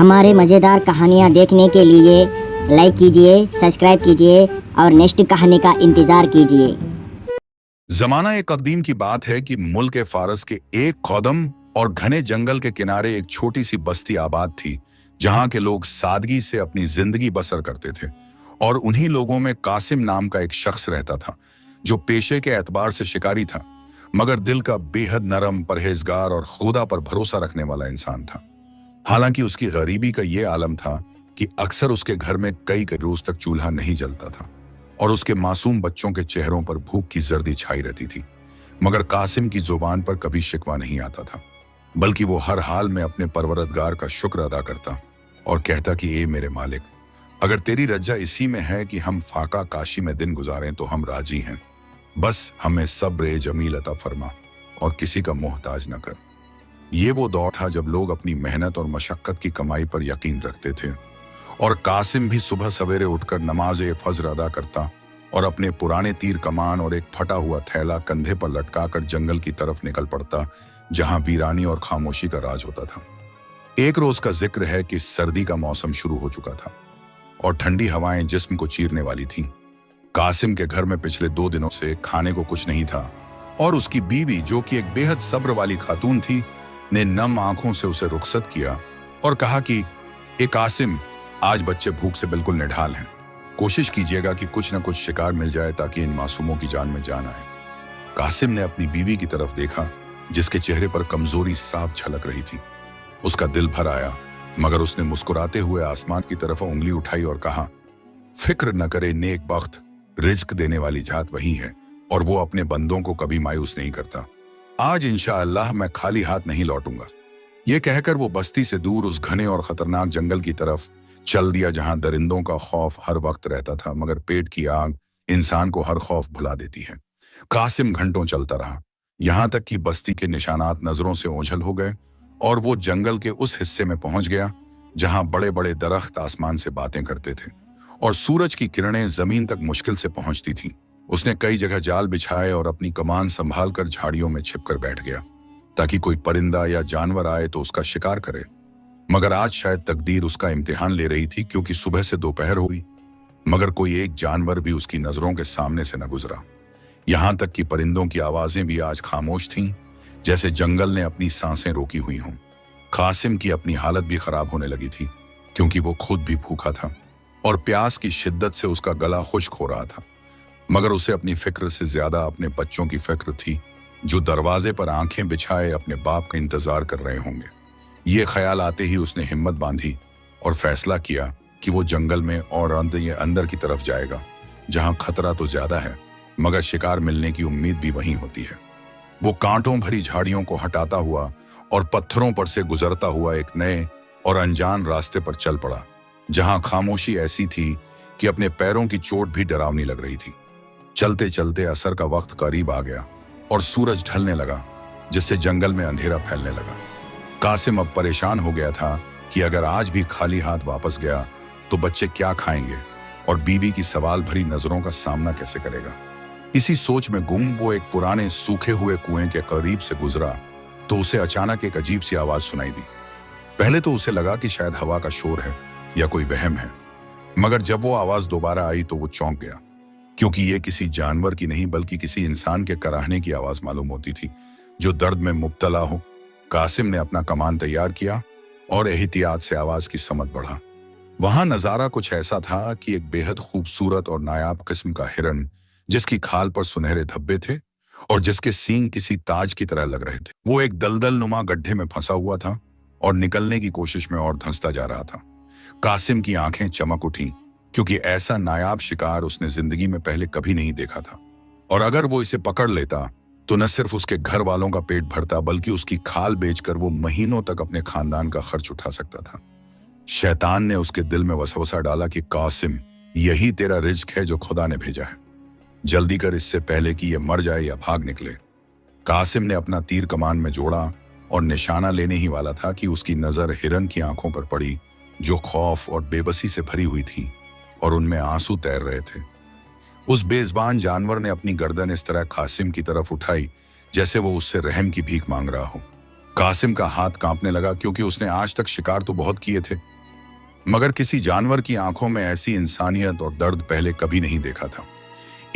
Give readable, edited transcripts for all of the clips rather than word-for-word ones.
ہمارے مزیدار کہانیاں دیکھنے کے لیے لائک کیجئے، سبسکرائب کیجئے اور نیکسٹ کہانی کا انتظار کیجئے۔ زمانہ قدیم کی بات ہے کہ ملک فارس کے ایک قدم اور گھنے جنگل کے کنارے ایک چھوٹی سی بستی آباد تھی، جہاں کے لوگ سادگی سے اپنی زندگی بسر کرتے تھے۔ اور انہی لوگوں میں قاسم نام کا ایک شخص رہتا تھا، جو پیشے کے اعتبار سے شکاری تھا، مگر دل کا بے حد نرم، پرہیزگار اور خدا پر بھروسہ رکھنے والا انسان تھا۔ حالانکہ اس کی غریبی کا یہ عالم تھا کہ اکثر اس کے گھر میں کئی روز تک چولہا نہیں جلتا تھا اور اس کے معصوم بچوں کے چہروں پر بھوک کی زردی چھائی رہتی تھی، مگر قاسم کی زبان پر کبھی شکوہ نہیں آتا تھا، بلکہ وہ ہر حال میں اپنے پروردگار کا شکر ادا کرتا اور کہتا کہ اے میرے مالک، اگر تیری رجا اسی میں ہے کہ ہم فاقہ کاشی میں دن گزاریں تو ہم راضی ہیں، بس ہمیں صبر جمیل عطا فرما اور کسی کا محتاج نہ کر۔ یہ وہ دور تھا جب لوگ اپنی محنت اور مشقت کی کمائی پر یقین رکھتے تھے، اور قاسم بھی صبح سویرے اٹھ کر نماز فجر ادا کرتا اور اپنے پرانے تیر کمان اور ایک پھٹا ہوا تھیلا کندھے پر لٹکا کر جنگل کی طرف نکل پڑتا، جہاں ویرانی اور خاموشی کا راج ہوتا تھا۔ ایک روز کا ذکر ہے کہ سردی کا موسم شروع ہو چکا تھا اور ٹھنڈی ہوائیں جسم کو چیرنے والی تھیں۔ قاسم کے گھر میں پچھلے 2 دنوں سے کھانے کو کچھ نہیں تھا، اور اس کی بیوی، جو کہ ایک بے حد صبر والی خاتون تھی، نے نم آنکھوں سے اسے رخصت کیا اور کہا کہ اے قاسم، آج بچے بھوک سے بالکل نڈھال ہیں، کوشش کیجیے گا کہ کچھ نہ کچھ شکار مل جائے تاکہ ان معصوموں کی جان میں جان آئے۔ قاسم نے اپنی بیوی کی طرف دیکھا، جس کے چہرے پر کمزوری صاف جھلک رہی تھی۔ اس کا دل بھر آیا، مگر اس نے مسکراتے ہوئے آسمان کی طرف انگلی اٹھائی اور کہا، فکر نہ کرے، نیک بخت رزق دینے والی ذات وہی ہے اور وہ اپنے بندوں کو کبھی مایوس نہیں کرتا۔ آج انشاءاللہ میں خالی ہاتھ نہیں لوٹوں گا۔ یہ کہہ کر وہ بستی سے دور اس گھنے اور خطرناک جنگل کی طرف چل دیا، جہاں درندوں کا خوف ہر وقت رہتا تھا، مگر پیٹ کی آگ انسان کو ہر خوف بھلا دیتی ہے۔ قاسم گھنٹوں چلتا رہا، یہاں تک کہ بستی کے نشانات نظروں سے اوجھل ہو گئے اور وہ جنگل کے اس حصے میں پہنچ گیا جہاں بڑے بڑے درخت آسمان سے باتیں کرتے تھے اور سورج کی کرنیں زمین تک مشکل سے پہنچتی تھیں۔ اس نے کئی جگہ جال بچھائے اور اپنی کمان سنبھال کر جھاڑیوں میں چھپ کر بیٹھ گیا تاکہ کوئی پرندہ یا جانور آئے تو اس کا شکار کرے، مگر آج شاید تقدیر اس کا امتحان لے رہی تھی، کیونکہ صبح سے دوپہر ہوئی مگر کوئی ایک جانور بھی اس کی نظروں کے سامنے سے نہ گزرا۔ یہاں تک کہ پرندوں کی آوازیں بھی آج خاموش تھیں، جیسے جنگل نے اپنی سانسیں روکی ہوئی ہوں۔ قاسم کی اپنی حالت بھی خراب ہونے لگی تھی، کیونکہ وہ خود بھی بھوکا تھا اور پیاس کی شدت سے اس کا گلا خشک ہو رہا تھا، مگر اسے اپنی فکر سے زیادہ اپنے بچوں کی فکر تھی، جو دروازے پر آنکھیں بچھائے اپنے باپ کا انتظار کر رہے ہوں گے۔ یہ خیال آتے ہی اس نے ہمت باندھی اور فیصلہ کیا کہ وہ جنگل میں اور اندر کی طرف جائے گا، جہاں خطرہ تو زیادہ ہے مگر شکار ملنے کی امید بھی وہیں ہوتی ہے۔ وہ کانٹوں بھری جھاڑیوں کو ہٹاتا ہوا اور پتھروں پر سے گزرتا ہوا ایک نئے اور انجان راستے پر چل پڑا، جہاں خاموشی ایسی تھی کہ اپنے پیروں کی چوٹ بھی ڈراؤنی لگ رہی تھی۔ چلتے چلتے عصر کا وقت قریب آ گیا اور سورج ڈھلنے لگا، جس سے جنگل میں اندھیرا پھیلنے لگا۔ قاسم اب پریشان ہو گیا تھا کہ اگر آج بھی خالی ہاتھ واپس گیا تو بچے کیا کھائیں گے اور بیوی کی سوال بھری نظروں کا سامنا کیسے کرے گا۔ اسی سوچ میں گم وہ ایک پرانے سوکھے ہوئے کنویں کے قریب سے گزرا تو اسے اچانک ایک عجیب سی آواز سنائی دی۔ پہلے تو اسے لگا کہ شاید ہوا کا شور ہے یا کوئی وہم ہے، مگر جب وہ آواز دوبارہ آئی تو وہ چونک گیا، کیونکہ یہ کسی جانور کی نہیں بلکہ کسی انسان کے کراہنے کی آواز معلوم ہوتی تھی جو درد میں مبتلا ہو۔ قاسم نے اپنا کمان تیار کیا اور احتیاط سے آواز کی سمت بڑھا۔ وہاں نظارہ کچھ ایسا تھا کہ ایک بے حد خوبصورت اور نایاب قسم کا ہرن، جس کی کھال پر سنہرے دھبے تھے اور جس کے سینگ کسی تاج کی طرح لگ رہے تھے، وہ ایک دلدل نما گڈھے میں پھنسا ہوا تھا اور نکلنے کی کوشش میں اور دھنستا جا رہا تھا۔ قاسم کی آنکھیں چمک اٹھیں، کیونکہ ایسا نایاب شکار اس نے زندگی میں پہلے کبھی نہیں دیکھا تھا، اور اگر وہ اسے پکڑ لیتا تو نہ صرف اس کے گھر والوں کا پیٹ بھرتا بلکہ اس کی کھال بیچ کر وہ مہینوں تک اپنے خاندان کا خرچ اٹھا سکتا تھا۔ شیطان نے اس کے دل میں وسوسہ ڈالا کہ قاسم، یہی تیرا رزق ہے جو خدا نے بھیجا ہے، جلدی کر اس سے پہلے کہ یہ مر جائے یا بھاگ نکلے۔ قاسم نے اپنا تیر کمان میں جوڑا اور نشانہ لینے ہی والا تھا کہ اس کی نظر ہرن کی آنکھوں پر پڑی، جو خوف اور بے بسی سے بھری ہوئی تھی اور ان میں آنسو تیر رہے تھے۔ اس بے زبان جانور نے اپنی گردن اس طرح قاسم کی طرف اٹھائی جیسے وہ اس سے رحم کی بھیک مانگ رہا ہو۔ कासिम का हाथ कांपने लगा क्योंकि उसने आज तक शिकार तो बहुत किए थे, मगर किसी जानवर की आंखों में ऐसी इंसानियत और दर्द पहले कभी नहीं देखा था।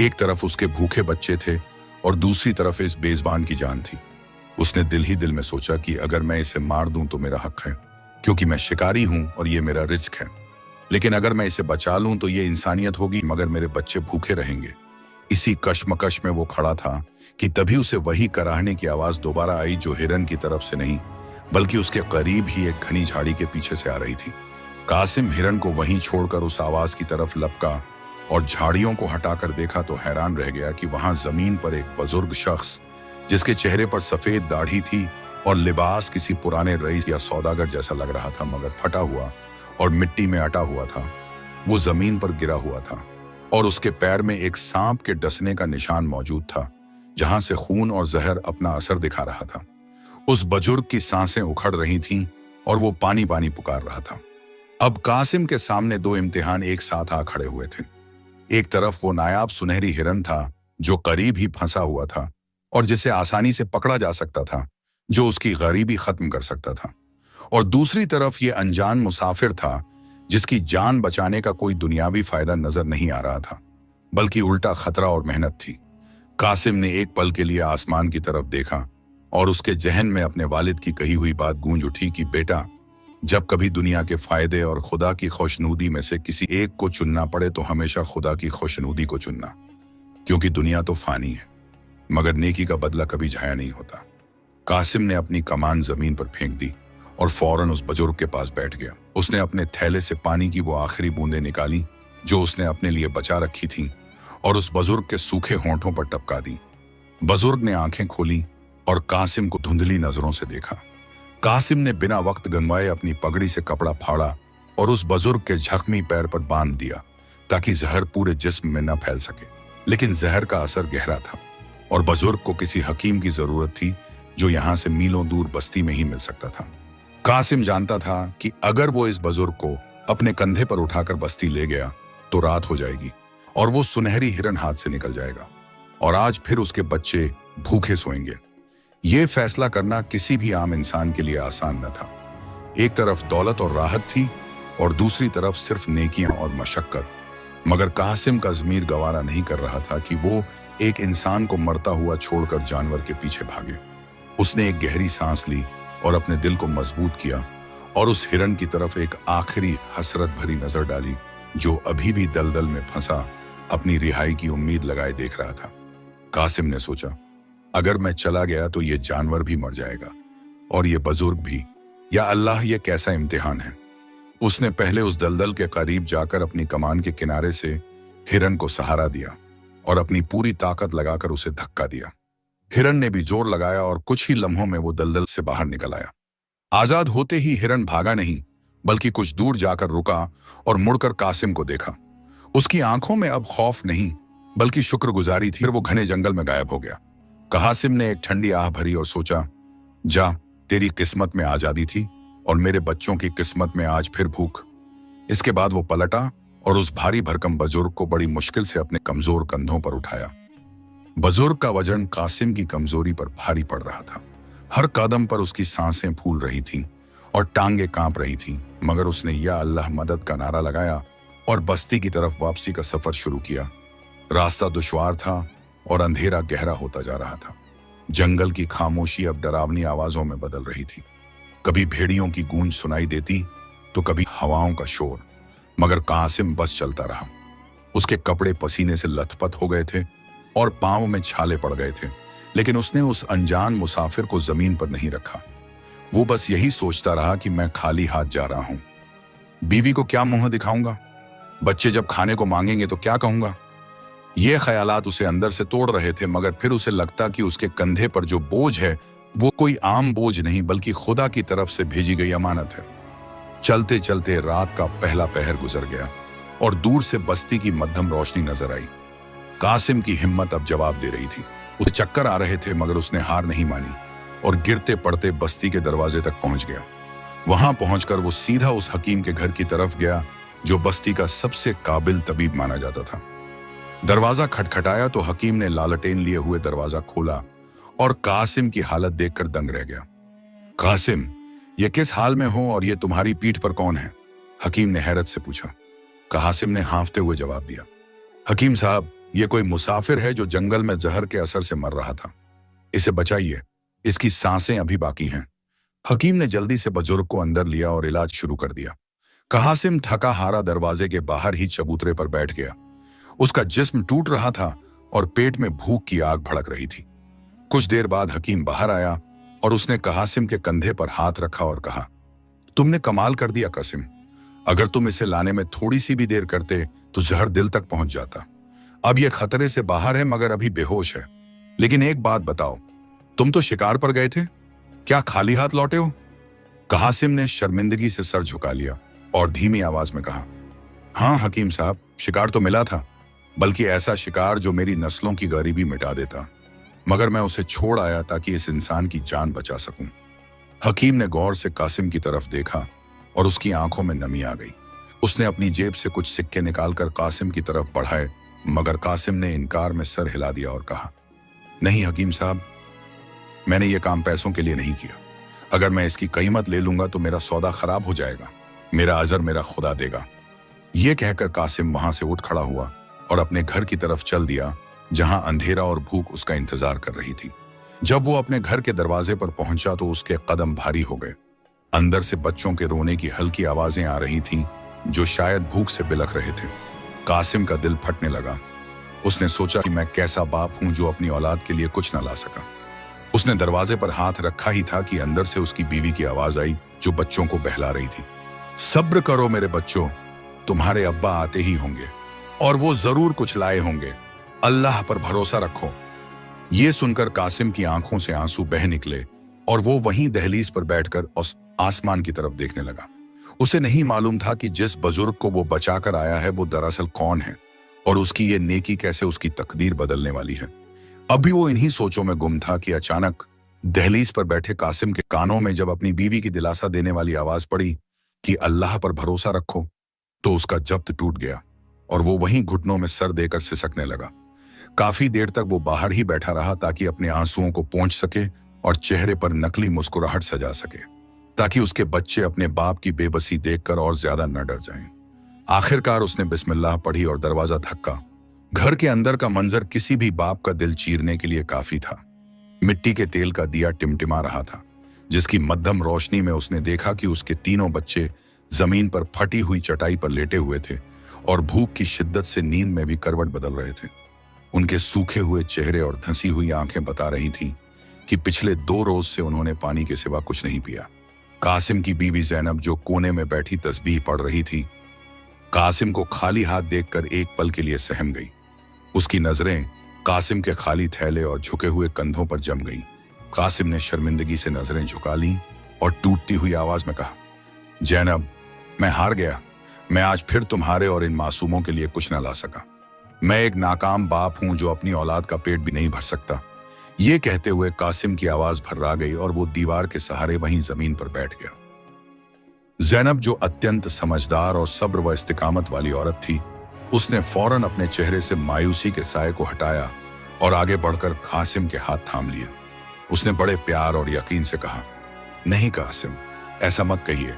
एक तरफ उसके भूखे बच्चे थे और दूसरी तरफ इस बेज़बान की जान थी। उसने दिल ही दिल में सोचा कि अगर मैं इसे मार दूं तो मेरा हक है, क्योंकि मैं शिकारी हूं और ये मेरा रिस्क है। लेकिन अगर मैं इसे बचा लूं तो ये इंसानियत होगी, मगर मेरे बच्चे भूखे रहेंगे। इसी कश्मकश में वो खड़ा था कि तभी उसे वही कराहने की आवाज दोबारा आई, जो हिरन की तरफ से नहीं बल्कि उसके करीब ही एक घनी झाड़ी के पीछे से आ रही थी। कासिम हिरन को वहीं छोड़कर उस आवाज की तरफ लपका और झाड़ियों को हटाकर देखा तो हैरान रह गया कि वहां जमीन पर एक बुजुर्ग शख्स, जिसके चेहरे पर सफेद दाढ़ी थी और लिबास किसी पुराने रईस या सौदागर जैसा लग रहा था, मगर फटा हुआ और मिट्टी में अटा हुआ था, वो जमीन पर गिरा हुआ था और उसके पैर में एक सांप के डसने का निशान मौजूद था, जहां से खून और जहर अपना असर दिखा रहा था। उस बुजुर्ग की सांसें उखड़ रही थीं और वो पानी पानी पुकार रहा था। अब कासिम के सामने दो इम्तिहान एक साथ आ खड़े हुए थे। एक तरफ वो नायाब सुनहरी हिरन था जो करीब ही फंसा हुआ था और जिसे आसानी से पकड़ा जा सकता था, जो उसकी गरीबी खत्म कर सकता था, और दूसरी तरफ ये अनजान मुसाफिर था जिसकी जान बचाने का कोई दुनियावी फायदा नजर नहीं आ रहा था, बल्कि उल्टा खतरा और मेहनत थी। कासिम ने एक पल के लिए आसमान की तरफ देखा और उसके जहन में अपने वालिद की कही हुई बात गूंज उठी कि बेटा, जब कभी दुनिया के फायदे और खुदा की खुशनुदी में से किसी एक को चुनना पड़े तो हमेशा खुदा की खुशनुदी को चुनना, क्योंकि दुनिया तो फानी है, मगर नेकी का बदला कभी जाया नहीं होता। कासिम ने अपनी कमान जमीन पर फेंक दी और फौरन उस बुजुर्ग के पास बैठ गया। उसने अपने थैले से पानी की वो आखिरी बूंदें निकाली जो उसने अपने लिए बचा रखी थीं और उस बुजुर्ग के सूखे होंठों पर टपका दी। बुजुर्ग ने आंखें खोली और कासिम को धुंधली नजरों से देखा। कासिम ने बिना वक्त गंवाए अपनी पगड़ी से कपड़ा फाड़ा और उस बुजुर्ग के जख्मी पैर पर बांध दिया ताकि जहर पूरे जिस्म में न फैल सके। लेकिन जहर का असर गहरा था और बुजुर्ग को किसी हकीम की जरूरत थी जो यहां से मीलों दूर बस्ती में ही मिल सकता था। कासिम जानता था कि अगर वो इस बुजुर्ग को अपने कंधे पर उठाकर बस्ती ले गया तो रात हो जाएगी और वो सुनहरी हिरन हाथ से निकल जाएगा और आज फिर उसके बच्चे भूखे सोएंगे। ये फैसला करना किसी भी आम इंसान के लिए आसान न था। एक तरफ दौलत और राहत थी और दूसरी तरफ सिर्फ नेकियां और मशक्कत, मगर कासिम का ज़मीर गवारा नहीं कर रहा था कि वो एक इंसान को मरता हुआ छोड़कर जानवर के पीछे भागे। उसने एक गहरी सांस ली और अपने दिल को मजबूत किया और उस हिरन की तरफ एक आखिरी हसरत भरी नजर डाली जो अभी भी दलदल में फंसा अपनी रिहाई की उम्मीद लगाए देख रहा था। कासिम ने सोचा, अगर मैं चला गया तो ये जानवर भी मर जाएगा और ये बुजुर्ग भी। या अल्लाह, ये कैसा इम्तिहान है। उसने पहले उस दलदल के करीब जाकर अपनी कमान के किनारे से हिरन को सहारा दिया और अपनी पूरी ताकत लगाकर उसे धक्का दिया। हिरन ने भी जोर लगाया और कुछ ही लम्हों में वो दलदल से बाहर निकल आया। आजाद होते ही हिरन भागा नहीं, बल्कि कुछ दूर जाकर रुका और मुड़कर कासिम को देखा। उसकी आंखों में अब खौफ नहीं बल्कि शुक्रगुजारी थी। फिर वो घने जंगल में गायब हो गया। कासिम ने एक ठंडी आह भरी और सोचा, जा, तेरी किस्मत में आजादी थी और मेरे बच्चों की किस्मत में आज फिर भूख। इसके बाद वो पलटा और उस भारी भरकम बुजुर्ग को बड़ी मुश्किल से अपने कमजोर कंधों पर उठाया। बुजुर्ग का वजन कासिम की कमजोरी पर भारी पड़ रहा था। हर कदम पर उसकी सांसें फूल रही थीं और टांगे कांप रही थीं, मगर उसने या अल्लाह मदद का नारा लगाया और बस्ती की तरफ वापसी का सफर शुरू किया। रास्ता दुश्वार था और अंधेरा गहरा होता जा रहा था। जंगल की खामोशी अब डरावनी आवाजों में बदल रही थी। कभी भेड़ियों की गूंज सुनाई देती तो कभी हवाओं का शोर, मगर कासिम बस चलता रहा। उसके कपड़े पसीने से लथपथ हो गए थे और पांव में छाले पड़ गए थे, लेकिन उसने उस अनजान मुसाफिर को जमीन पर नहीं रखा। वो बस यही सोचता रहा कि मैं खाली हाथ जा रहा हूं। बीवी को क्या मुंह दिखाऊंगा? बच्चे जब खाने को मांगेंगे तो क्या कहूंगा? ये ख्यालात उसे अंदर से तोड़ रहे थे, मगर फिर उसे लगता कि उसके कंधे पर जो बोझ है वो कोई आम बोझ नहीं बल्कि खुदा की तरफ से भेजी गई अमानत है। चलते चलते रात का पहला पहर गुजर गया और दूर से बस्ती की मध्यम रोशनी नजर आई। कासिम की हिम्मत अब जवाब दे रही थी। उसे चक्कर आ रहे थे, मगर उसने हार नहीं मानी और गिरते पड़ते बस्ती के दरवाजे तक पहुंच गया। वहां पहुंचकर वो सीधा उस हकीम के घर की तरफ गया जो बस्ती का सबसे काबिल तबीब माना जाता था। दरवाजा खटखटाया तो हकीम ने लालटेन लिए हुए दरवाजा खोला और कासिम की हालत देखकर दंग रह गया। कासिम, ये किस हाल में हो और ये तुम्हारी पीठ पर कौन है? हकीम ने हैरत से पूछा। कासिम ने हाँफते हुए जवाब दिया, हकीम साहब, ये कोई मुसाफिर है जो जंगल में जहर के असर से मर रहा था। इसे बचाइए, इसकी सांसें अभी बाकी हैं। हकीम ने जल्दी से बुजुर्ग को अंदर लिया और इलाज शुरू कर दिया। कासिम थका हारा दरवाजे के बाहर ही चबूतरे पर बैठ गया। उसका जिस्म टूट रहा था और पेट में भूख की आग भड़क रही थी। कुछ देर बाद हकीम बाहर आया और उसने कासिम के कंधे पर हाथ रखा और कहा, तुमने कमाल कर दिया कासिम। अगर तुम इसे लाने में थोड़ी सी भी देर करते तो जहर दिल तक पहुंच जाता। अब यह खतरे से बाहर है मगर अभी बेहोश है। लेकिन एक बात बताओ, तुम तो शिकार पर गए थे, क्या खाली हाथ लौटे हो? कासिम ने शर्मिंदगी से सर झुका लिया और धीमी आवाज में कहा, हाँ हकीम साहब, शिकार तो मिला था, बल्कि ऐसा शिकार जो मेरी नस्लों की गरीबी मिटा देता, मगर मैं उसे छोड़ आया ताकि इस इंसान की जान बचा सकूं। हकीम ने गौर से कासिम की तरफ देखा और उसकी आंखों में नमी आ गई। उसने अपनी जेब से कुछ सिक्के निकालकर कासिम की तरफ बढ़ाए, मगर कासिम ने इनकार में सर हिला दिया और कहा, नहीं हकीम साहब, मैंने ये काम पैसों के लिए नहीं किया। अगर मैं इसकी कीमत ले लूंगा तो मेरा सौदा खराब हो जाएगा। मेरा अजर मेरा खुदा देगा। ये कहकर कासिम वहां से उठ खड़ा हुआ और अपने घर की तरफ चल दिया, जहां अंधेरा और भूख उसका इंतजार कर रही थी। जब वो अपने घर के दरवाजे पर पहुंचा तो उसके कदम भारी हो गए। अंदर से बच्चों के रोने की हल्की आवाजें आ रही थीं, जो शायद भूख से बिलख रहे थे। कासिम का दिल फटने लगा। उसने सोचा कि मैं कैसा बाप हूं जो अपनी औलाद के लिए कुछ न ला सका। उसने दरवाजे पर हाथ रखा ही था कि अंदर से उसकी बीवी की आवाज आई, जो बच्चों को बहला रही थी। सब्र करो मेरे बच्चों, तुम्हारे अब्बा आते ही होंगे और वो जरूर कुछ लाए होंगे। अल्लाह पर भरोसा रखो। ये सुनकर कासिम की आंखों से आंसू बह निकले और वो वहीं दहलीज पर बैठकर उस आसमान की तरफ देखने लगा। उसे नहीं मालूम था कि जिस बुजुर्ग को वो बचाकर आया है वो दरअसल कौन है और उसकी ये नेकी कैसे उसकी तकदीर बदलने वाली है। अभी वो इन्हीं सोचों में गुम था कि अचानक दहलीज पर बैठे कासिम के कानों में जब अपनी बीवी की दिलासा देने वाली आवाज पड़ी कि अल्लाह पर भरोसा रखो, तो उसका जब्त टूट गया और वो वहीं घुटनों में सर देकर सिसकने लगा। काफी देर तक वो बाहर ही बैठा रहा ताकि अपने आंसुओं को पोंछ सके और चेहरे पर नकली मुस्कुराहट सजा सके, ताकि उसके बच्चे अपने बाप की बेबसी देखकर और ज्यादा न डर जाएं। आखिरकार उसने बिस्मिल्लाह पढ़ी और दरवाजा धक्का। घर के अंदर का मंजर किसी भी बाप का दिल चीरने के लिए काफी था। मिट्टी के तेल का दिया टिमटिमा रहा था, जिसकी मध्यम रोशनी में उसने देखा कि उसके तीनों बच्चे जमीन पर फटी हुई चटाई पर लेटे हुए थे और भूख की शिद्दत से नींद में भी करवट बदल रहे थे। उनके सूखे हुए चेहरे और धंसी हुई आंखें बता रही थीं कि पिछले 2 रोज से उन्होंने पानी के सिवा कुछ नहीं पिया। कासिम की बीवी जैनब, जो कोने में बैठी तस्बीह पढ़ रही थी, कासिम को खाली हाथ देखकर एक पल के लिए सहम गई। उसकी नजरें कासिम के खाली थैले और झुके हुए कंधों पर जम गईं। कासिम ने शर्मिंदगी से नजरें झुका लीं और टूटती हुई आवाज में कहा, जैनब, मैं हार गया। मैं आज फिर तुम्हारे और इन मासूमों के लिए कुछ न ला सका। मैं एक नाकाम बाप हूं जो अपनी औलाद का पेट भी नहीं भर सकता। ये कहते हुए कासिम की आवाज भर्रा गई और वो दीवार के सहारे वहीं जमीन पर बैठ गया। जैनब, जो अत्यंत समझदार और सब्र व इस्तिकामत वाली औरत थी, उसने फौरन अपने चेहरे से मायूसी के साए को हटाया और आगे बढ़कर कासिम के हाथ थाम लिए। उसने बड़े प्यार और यकीन से कहा, नहीं कासिम, ऐसा मत कहिए।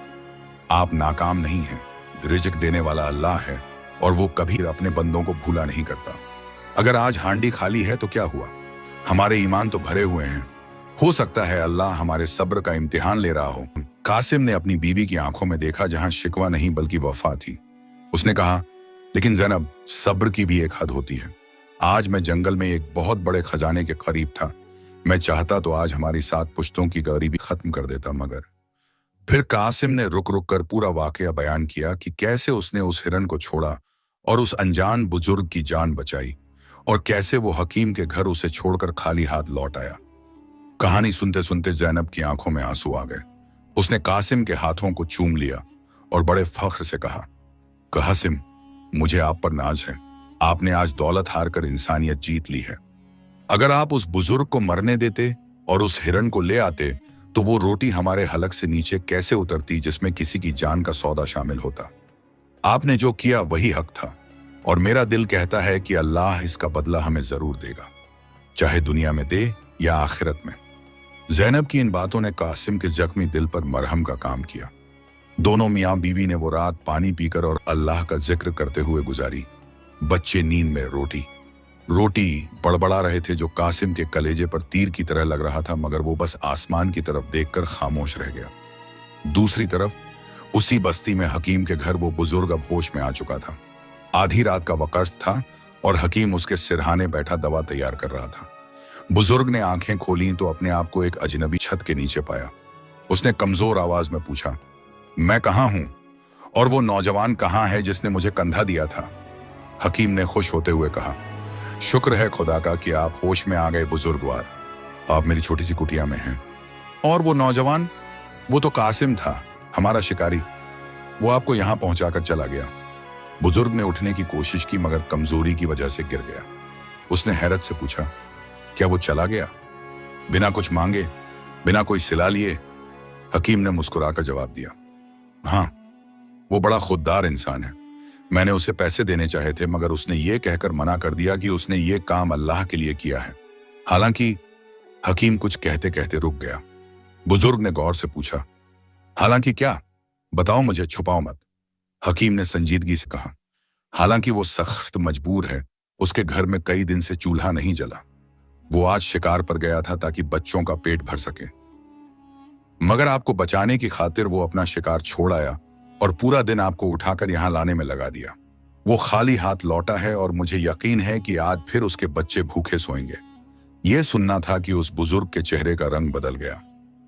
आप नाकाम नहीं हैं। रिज़्क देने वाला अल्लाह है और वो कभी अपने बंदों को भूला नहीं करता। अगर आज हांडी खाली है तो क्या हुआ, हमारे ईमान तो भरे हुए हैं। हो सकता है अल्लाह हमारे सब्र का इम्तिहान ले रहा हो। कासिम ने अपनी बीवी की आंखों में देखा, जहां शिकवा नहीं बल्कि वफा थी। उसने कहा, लेकिन जैनब, सब्र की भी एक हद होती है। आज मैं जंगल में एक बहुत बड़े खजाने के करीब था। मैं चाहता तो आज हमारी 7 पुश्तों की गरीबी खत्म कर देता, मगर फिर कासिम ने रुक रुक कर पूरा वाकया बयान किया कि कैसे उसने उस हिरन को छोड़ा और उस अनजान बुजुर्ग की जान बचाई और कैसे वो हकीम के घर उसे छोड़कर खाली हाथ लौट आया। कहानी सुनते सुनते जैनब की आंखों में आंसू आ गए। उसने कासिम के हाथों को चूम लिया और बड़े फख्र से कहा, कासिम, मुझे आप पर नाज है। आपने आज दौलत हार कर इंसानियत जीत ली है। अगर आप उस बुजुर्ग को मरने देते और उस हिरन को ले आते तो वो रोटी हमारे हलक से नीचे कैसे उतरती जिसमें किसी की जान का सौदा शामिल होता। आपने जो किया वही हक था और मेरा दिल कहता है कि अल्लाह इसका बदला हमें जरूर देगा, चाहे दुनिया में दे या आखिरत में। ज़ैनब की इन बातों ने कासिम के जख्मी दिल पर मरहम का काम किया। दोनों मियाँ बीवी ने वो रात पानी पीकर और अल्लाह का जिक्र करते हुए गुजारी। बच्चे नींद में रोटी बड़बड़ा रहे थे, जो कासिम के कलेजे पर तीर की तरह लग रहा था, मगर वो बस आसमान की तरफ देखकर खामोश रह गया। दूसरी तरफ उसी बस्ती में हकीम के घर वो बुजुर्ग अब होश में आ चुका था। आधी रात का वक्त था और हकीम उसके सिरहाने बैठा दवा तैयार कर रहा था। बुजुर्ग ने आंखें खोली तो अपने आप को एक अजनबी छत के नीचे पाया। उसने कमजोर आवाज में पूछा, मैं कहाँ हूं और वो नौजवान कहाँ है जिसने मुझे कंधा दिया था? हकीम ने खुश होते हुए कहा, शुक्र है खुदा का कि आप होश में आ गए बुजुर्गवार। आप मेरी छोटी सी कुटिया में हैं। और वो नौजवान? वो तो कासिम था, हमारा शिकारी। वो आपको यहां पहुंचाकर चला गया। बुजुर्ग ने उठने की कोशिश की मगर कमजोरी की वजह से गिर गया। उसने हैरत से पूछा, क्या वो चला गया बिना कुछ मांगे, बिना कोई सिला लिए? हकीम ने मुस्कुराकर जवाब दिया, हाँ, वो बड़ा खुददार इंसान है। मैंने उसे पैसे देने चाहे थे मगर उसने ये कहकर मना कर दिया कि उसने ये काम अल्लाह के लिए किया है। हालांकि हकीम कुछ कहते कहते रुक गया। बुजुर्ग ने गौर से पूछा, हालांकि क्या? बताओ मुझे, छुपाओ मत। हकीम ने संजीदगी से कहा, हालांकि वो सख्त मजबूर है। उसके घर में कई दिन से चूल्हा नहीं जला। वो आज शिकार पर गया था ताकि बच्चों का पेट भर सके, मगर आपको बचाने की खातिर वो अपना शिकार छोड़ आया और पूरा दिन आपको उठाकर यहां लाने में लगा दिया। वो खाली हाथ लौटा है और मुझे यकीन है कि आज फिर उसके बच्चे भूखे सोएंगे। यह सुनना था कि उस बुजुर्ग के चेहरे का रंग बदल गया।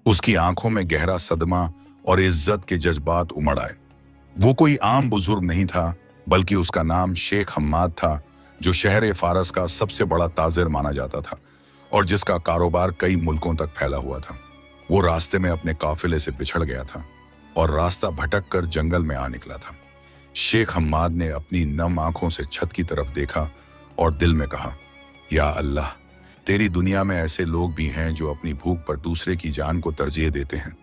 उसकी आंखों में गहरा सदमा और इज्जत के जज्बात उमड़ आए। वो कोई आम बुजुर्ग नहीं था, बल्कि उसका नाम शेख हम्माद था, जो शहर फारस का सबसे बड़ा ताजिर माना जाता था और जिसका कारोबार कई मुल्कों तक फैला हुआ था। वो रास्ते में अपने काफिले से बिछड़ गया था और रास्ता भटक कर जंगल में आ निकला था। शेख हम्माद ने अपनी नम आंखों से छत की तरफ देखा और दिल में कहा, या अल्लाह, तेरी दुनिया में ऐसे लोग भी हैं जो अपनी भूख पर दूसरे की जान को तरजीह देते हैं।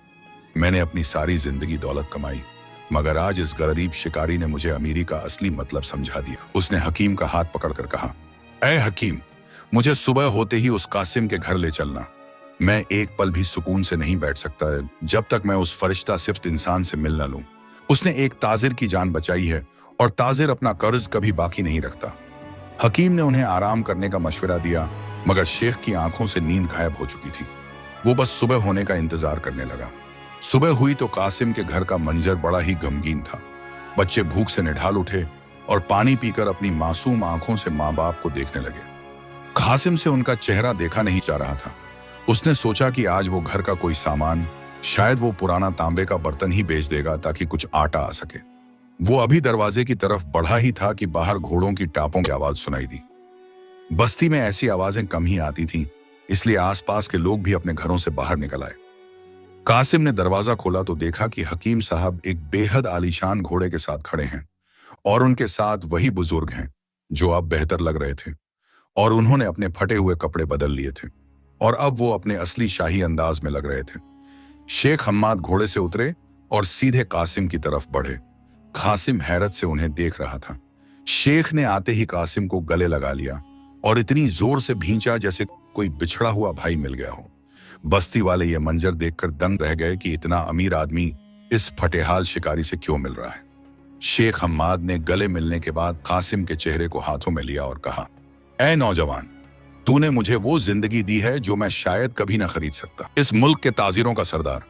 मैंने अपनी सारी जिंदगी दौलत कमाई, मगर आज इस गरीब शिकारी ने मुझे अमीरी का असली मतलब समझा दिया। उसने हकीम का हाथ पकड़कर कहा, ऐ हकीम, मुझे सुबह होते ही उस कासिम के घर ले चलना। मैं एक पल भी सुकून से नहीं बैठ सकता जब तक मैं उस फरिश्ता सिफ्त इंसान से मिल न लूं। उसने एक ताजिर की जान बचाई है और ताजिर अपना कर्ज कभी बाकी नहीं रखता। हकीम ने उन्हें आराम करने का मशवरा दिया, मगर शेख की आंखों से नींद गायब हो चुकी थी। वो बस सुबह होने का इंतजार करने लगा। सुबह हुई तो कासिम के घर का मंजर बड़ा ही गमगीन था। बच्चे भूख से निढाल उठे और पानी पीकर अपनी मासूम आंखों से माँ बाप को देखने लगे। कासिम से उनका चेहरा देखा नहीं जा रहा था। उसने सोचा कि आज वो घर का कोई सामान, शायद वो पुराना तांबे का बर्तन ही बेच देगा ताकि कुछ आटा आ सके। वो अभी दरवाजे की तरफ बढ़ा ही था कि बाहर घोड़ों की टापों की आवाज सुनाई दी। बस्ती में ऐसी आवाजें कम ही आती थीं, इसलिए आसपास के लोग भी अपने घरों से बाहर निकल आए। कासिम ने दरवाजा खोला तो देखा कि हकीम साहब एक बेहद आलीशान घोड़े के साथ खड़े हैं और उनके साथ वही बुजुर्ग हैं जो अब बेहतर लग रहे थे और उन्होंने अपने फटे हुए कपड़े बदल लिए थे और अब वो अपने असली शाही अंदाज में लग रहे थे। शेख हम्माद घोड़े से उतरे और सीधे कासिम की तरफ बढ़े। कासिम हैरत से उन्हें देख रहा था। शेख ने आते ही कासिम को गले लगा लिया और इतनी जोर से भींचा जैसे कोई बिछड़ा हुआ भाई मिल गया हो। बस्ती वाले ये मंजर देखकर दंग रह गए कि इतना अमीर आदमी इस फटेहाल शिकारी से क्यों मिल रहा है। शेख हम्माद ने गले मिलने के बाद कासिम के चेहरे को हाथों में लिया और कहा, ऐ नौजवान, तूने मुझे वो जिंदगी दी है जो मैं शायद कभी ना खरीद सकता, इस मुल्क के ताजिरों का सरदार।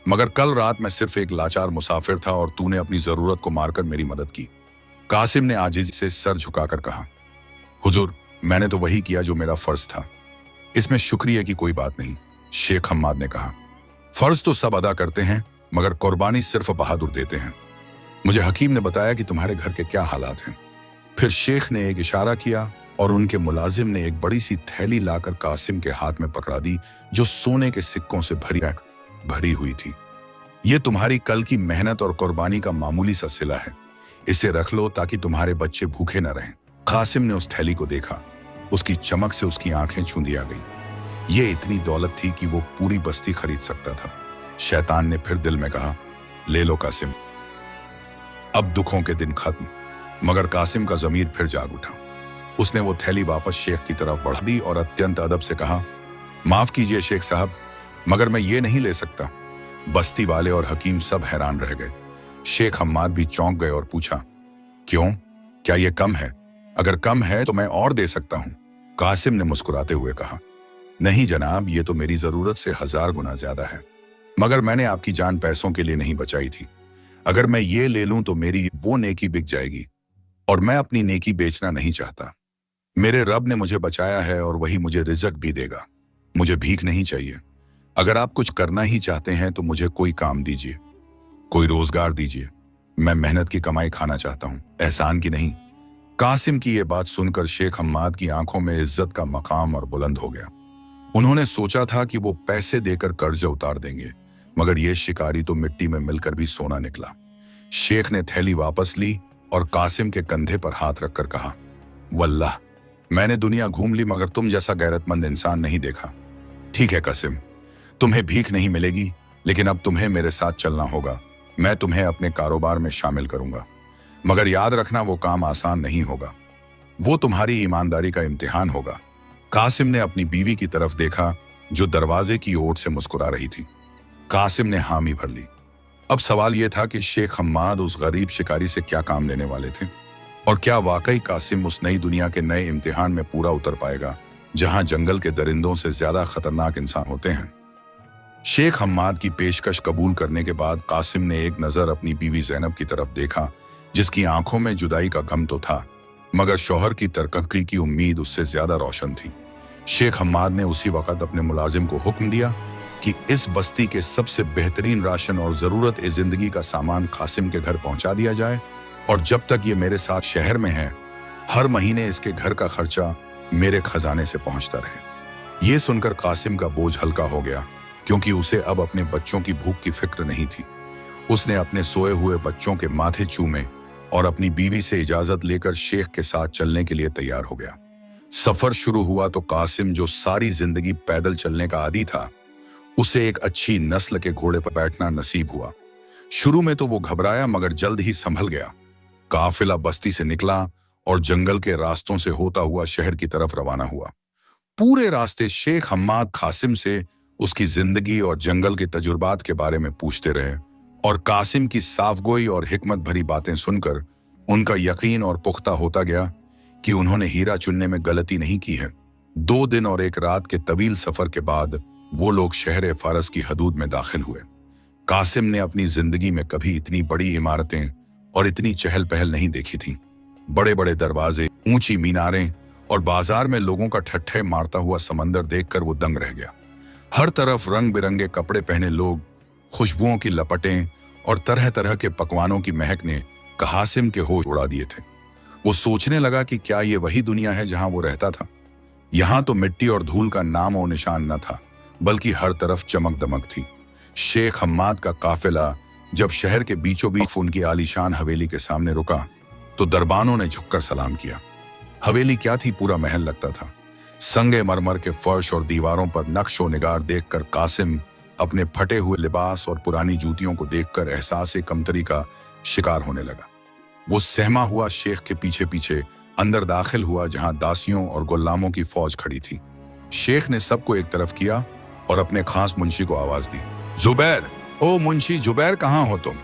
मगर कल रात मैं सिर्फ एक लाचार मुसाफिर था और तूने अपनी जरूरत को मारकर मेरी मदद की। कासिम ने आजिज़ी से सर झुकाकर कहा, हुजूर, मैंने तो वही किया जो मेरा फर्ज था, इसमें शुक्रिया की कोई बात नहीं। शेख हम्माद ने कहा, फर्ज तो सब अदा करते हैं मगर कुर्बानी सिर्फ बहादुर देते हैं। मुझे हकीम ने बताया कि तुम्हारे घर के क्या हालात हैं। फिर शेख ने एक इशारा किया और उनके मुलाजिम ने एक बड़ी सी थैली लाकर कासिम के हाथ में पकड़ा दी, जो सोने के सिक्कों से भरी हुई थी। ये तुम्हारी कल की मेहनत और कुर्बानी का मामूली सा सिला है, इसे रख लो ताकि तुम्हारे बच्चे भूखे न रहें। कासिम ने उस थैली को देखा, उसकी चमक से उसकी आंखें चूंधी आ गई। ये इतनी दौलत थी कि वो पूरी बस्ती खरीद सकता था। शैतान ने फिर दिल में कहा, ले लो कासिम, अब दुखों के दिन खत्म। मगर कासिम का जमीर फिर जाग उठा। उसने वो थैली वापस शेख की तरफ बढ़ा दी और अत्यंत अदब से कहा, माफ कीजिए शेख साहब, मगर मैं ये नहीं ले सकता। बस्ती वाले और हकीम सब हैरान रह गए। शेख हम्माद भी चौंक गए और पूछा, क्यों, क्या ये कम है? अगर कम है तो मैं और दे सकता हूं। कासिम ने मुस्कुराते हुए कहा, नहीं जनाब, ये तो मेरी जरूरत से 1000 गुना ज्यादा है। मगर मैंने आपकी जान पैसों के लिए नहीं बचाई थी। अगर मैं ये ले लूं तो मेरी वो नेकी बिक जाएगी, और मैं अपनी नेकी बेचना नहीं चाहता। मेरे रब ने मुझे बचाया है और वही मुझे रिज़्क भी देगा। मुझे भीख नहीं चाहिए। अगर आप कुछ करना ही चाहते हैं तो मुझे कोई काम दीजिए, कोई रोजगार दीजिए। मैं मेहनत की कमाई खाना चाहता हूं, एहसान की नहीं। कासिम की ये बात सुनकर शेख हम्माद की आंखों में इज्जत का मकाम और बुलंद हो गया। उन्होंने सोचा था कि वो पैसे देकर कर्ज उतार देंगे, मगर ये शिकारी तो मिट्टी में मिलकर भी सोना निकला। शेख ने थैली वापस ली और कासिम के कंधे पर हाथ रखकर कहा, वल्लाह, मैंने दुनिया घूम ली मगर तुम जैसा गैरतमंद इंसान नहीं देखा। ठीक है कासिम, तुम्हें भीख नहीं मिलेगी, लेकिन अब तुम्हें मेरे साथ चलना होगा। मैं तुम्हें अपने कारोबार में शामिल करूंगा, मगर याद रखना वो काम आसान नहीं होगा। वो तुम्हारी ईमानदारी का इम्तिहान होगा। कासिम ने अपनी बीवी की तरफ देखा जो दरवाजे की ओर से मुस्कुरा रही थी। कासिम ने हामी भर ली। अब सवाल यह था कि शेख हम्माद उस गरीब शिकारी से क्या काम लेने वाले थे, और क्या वाकई कासिम उस नई दुनिया के नए इम्तिहान में पूरा उतर पाएगा जहां जंगल के दरिंदों से ज्यादा खतरनाक इंसान होते हैं। शेख हम्माद की पेशकश कबूल करने के बाद कासिम ने एक नजर अपनी बीवी ज़ैनब की तरफ देखा, जिसकी आंखों में जुदाई का गम तो था, मगर शौहर की तरक्की की उम्मीद उससे ज्यादा रोशन थी। शेख हम्माद ने उसी वक्त अपने मुलाजिम को हुक्म दिया कि इस बस्ती के सबसे बेहतरीन राशन और जरूरत ए जिंदगी का सामान कासिम के घर पहुंचा दिया जाए, और जब तक ये मेरे साथ शहर में है, हर महीने इसके घर का खर्चा मेरे खजाने से पहुंचता रहे। ये सुनकर कासिम का बोझ हल्का हो गया, क्योंकि उसे अब अपने बच्चों की भूख की फिक्र नहीं थी। उसने अपने सोए हुए बच्चों के माथे चूमे और अपनी बीवी से इजाजत लेकर शेख के साथ चलने के लिए तैयार हो गया। सफर शुरू हुआ तो कासिम, जो सारी जिंदगी पैदल चलने का आदी था, उसे एक अच्छी नस्ल के घोड़े पर बैठना नसीब हुआ। शुरू में तो वो घबराया, मगर जल्द ही संभल गया। काफिला बस्ती से निकला और जंगल के रास्तों से होता हुआ शहर की तरफ रवाना हुआ। पूरे रास्ते शेख हम्माद कासिम से उसकी जिंदगी और जंगल के तजुर्बात के बारे में पूछते रहे, और कासिम की साफगोई और हिकमत भरी बातें सुनकर उनका यकीन और पुख्ता होता गया कि उन्होंने हीरा चुनने में गलती नहीं की है। 2 दिन और 1 रात के तवील सफर के बाद वो लोग शहर फारस की हदूद में दाखिल हुए। कासिम ने अपनी जिंदगी में कभी इतनी बड़ी इमारतें और इतनी चहल पहल नहीं देखी थी। बड़े बड़े दरवाजे, ऊंची मीनारें और बाजार में लोगों का ठट्ठे मारता हुआ समंदर देखकर वो दंग रह गया। हर तरफ रंग बिरंगे कपड़े पहने लोग, खुशबुओं की लपटें और तरह तरह के पकवानों की महक ने कासिम के होश उड़ा दिए थे। वो सोचने लगा कि क्या ये वही दुनिया है जहां वो रहता था। यहां तो मिट्टी और धूल का नाम और निशान न था, बल्कि हर तरफ चमक दमक थी। शेख हम्माद का काफिला जब शहर के बीचों बीच उनकी आलीशान हवेली के सामने रुका तो दरबानों ने झुककर सलाम किया। हवेली क्या थी, पूरा महल लगता था। संगे मरमर के फर्श और दीवारों पर नक्श और निगार देखकर कासिम अपने फटे हुए लिबास और पुरानी जूतियों को देखकर एहसास कमतरी का शिकार होने लगा। वो सहमा हुआ शेख के पीछे पीछे अंदर दाखिल हुआ, जहां दासियों और गुलामों की फौज खड़ी थी। शेख ने सबको एक तरफ किया और अपने खास मुंशी को आवाज दी, जुबैर, ओ मुंशी जुबैर, कहाँ हो तुम?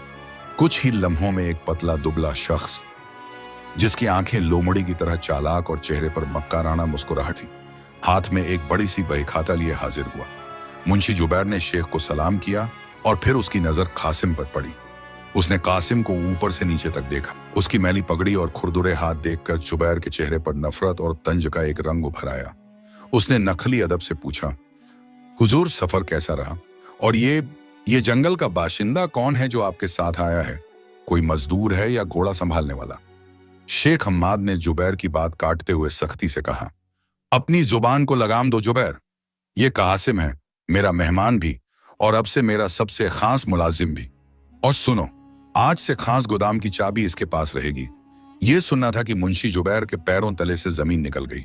कुछ ही लम्हों में एक पतला दुबला शख्स, जिसकी आंखें लोमड़ी की तरह चालाक और चेहरे पर मक्काराना मुस्कुराहट थी, हाथ में एक बड़ी सी बहीखाता लिए हाजिर हुआ। मुंशी जुबैर ने शेख को सलाम किया और फिर उसकी नजर कासिम पर पड़ी। उसने कासिम को ऊपर से नीचे तक देखा। उसकी मैली पगड़ी और खुरदुरे हाथ देखकर जुबैर के चेहरे पर नफरत और तंज का एक रंग उभर आया। उसने नखली अदब से पूछा, हुजूर, सफर कैसा रहा? और ये जंगल का बाशिंदा कौन है जो आपके साथ आया है? कोई मजदूर है या घोड़ा संभालने वाला? शेख हम्माद ने जुबैर की बात काटते हुए सख्ती से कहा, अपनी जुबान को लगाम दो जुबैर। ये कासिम है, मेरा मेहमान भी और अब से मेरा सबसे खास मुलाजिम भी। और सुनो, आज से खास गोदाम की चाबी इसके पास रहेगी। ये सुनना था कि मुंशी जुबैर के पैरों तले से जमीन निकल गई।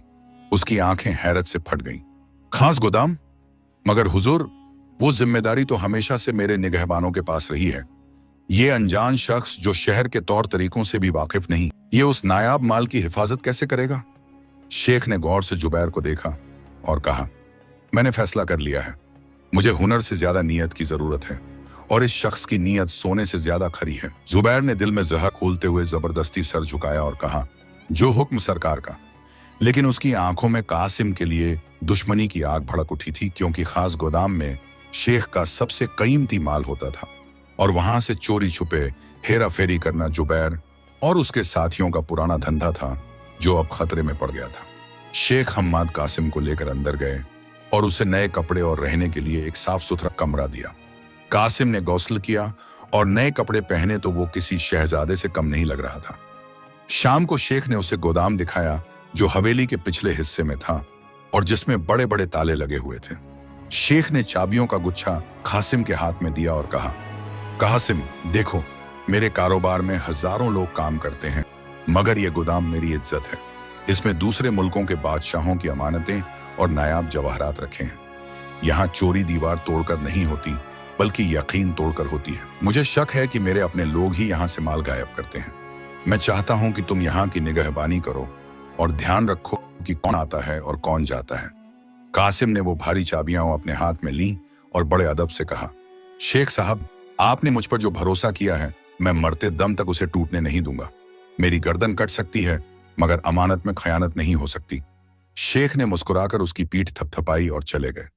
उसकी आंखें हैरत से फट गईं। खास गोदाम? मगर हुजूर, वो जिम्मेदारी तो हमेशा से मेरे निगहबानों के पास रही है। ये अनजान शख्स जो शहर के तौर तरीकों से भी वाकिफ नहीं, ये उस नायाब माल की हिफाजत कैसे करेगा? शेख ने गौर से जुबैर को देखा और कहा, मैंने फैसला कर लिया है। मुझे हुनर से ज्यादा नीयत की जरूरत है, और इस शख्स की नीयत सोने से ज्यादा खरी है। जुबैर ने दिल में जहर खोलते हुए जबरदस्ती सर झुकाया और कहा, जो हुक्म सरकार का। लेकिन उसकी आंखों में कासिम के लिए दुश्मनी की आग भड़क उठी थी, क्योंकि खास गोदाम में शेख का सबसे कीमती माल होता था, और वहां से चोरी छुपे हेरा फेरी करना जुबैर और उसके साथियों का पुराना धंधा था, जो अब खतरे में पड़ गया था। शेख हम्माद कासिम को लेकर अंदर गए और उसे नए कपड़े और रहने के लिए एक साफ सुथरा कमरा दिया। कासिम ने गौसल किया और नए कपड़े पहने तो वो किसी शहजादे से कम नहीं लग रहा था। शाम को शेख ने उसे गोदाम दिखाया, जो हवेली के पिछले हिस्से में था और जिसमें बड़े बड़े ताले लगे हुए थे। शेख ने चाबियों का गुच्छा कासिम के हाथ में दिया और कहा, कासिम देखो, मेरे कारोबार में हजारों लोग काम करते हैं, मगर यह गोदाम मेरी इज्जत है। इसमें दूसरे मुल्कों के बादशाहों की अमानतें और नायाब जवाहरात रखे हैं। यहाँ चोरी दीवार तोड़कर नहीं होती, बल्कि यकीन तोड़कर होती है। मुझे शक है कि मेरे अपने लोग ही यहाँ से माल गायब करते हैं। मैं चाहता हूँ कि तुम यहाँ की निगहबानी करो और ध्यान रखो कि कौन आता है और कौन जाता है। कासिम ने वो भारी चाबियां अपने हाथ में ली और बड़े अदब से कहा, शेख साहब, आपने मुझ पर जो भरोसा किया है, मैं मरते दम तक उसे टूटने नहीं दूंगा। मेरी गर्दन कट सकती है, मगर अमानत में खयानत नहीं हो सकती। शेख ने मुस्कुराकर उसकी पीठ थपथपाई और चले गए।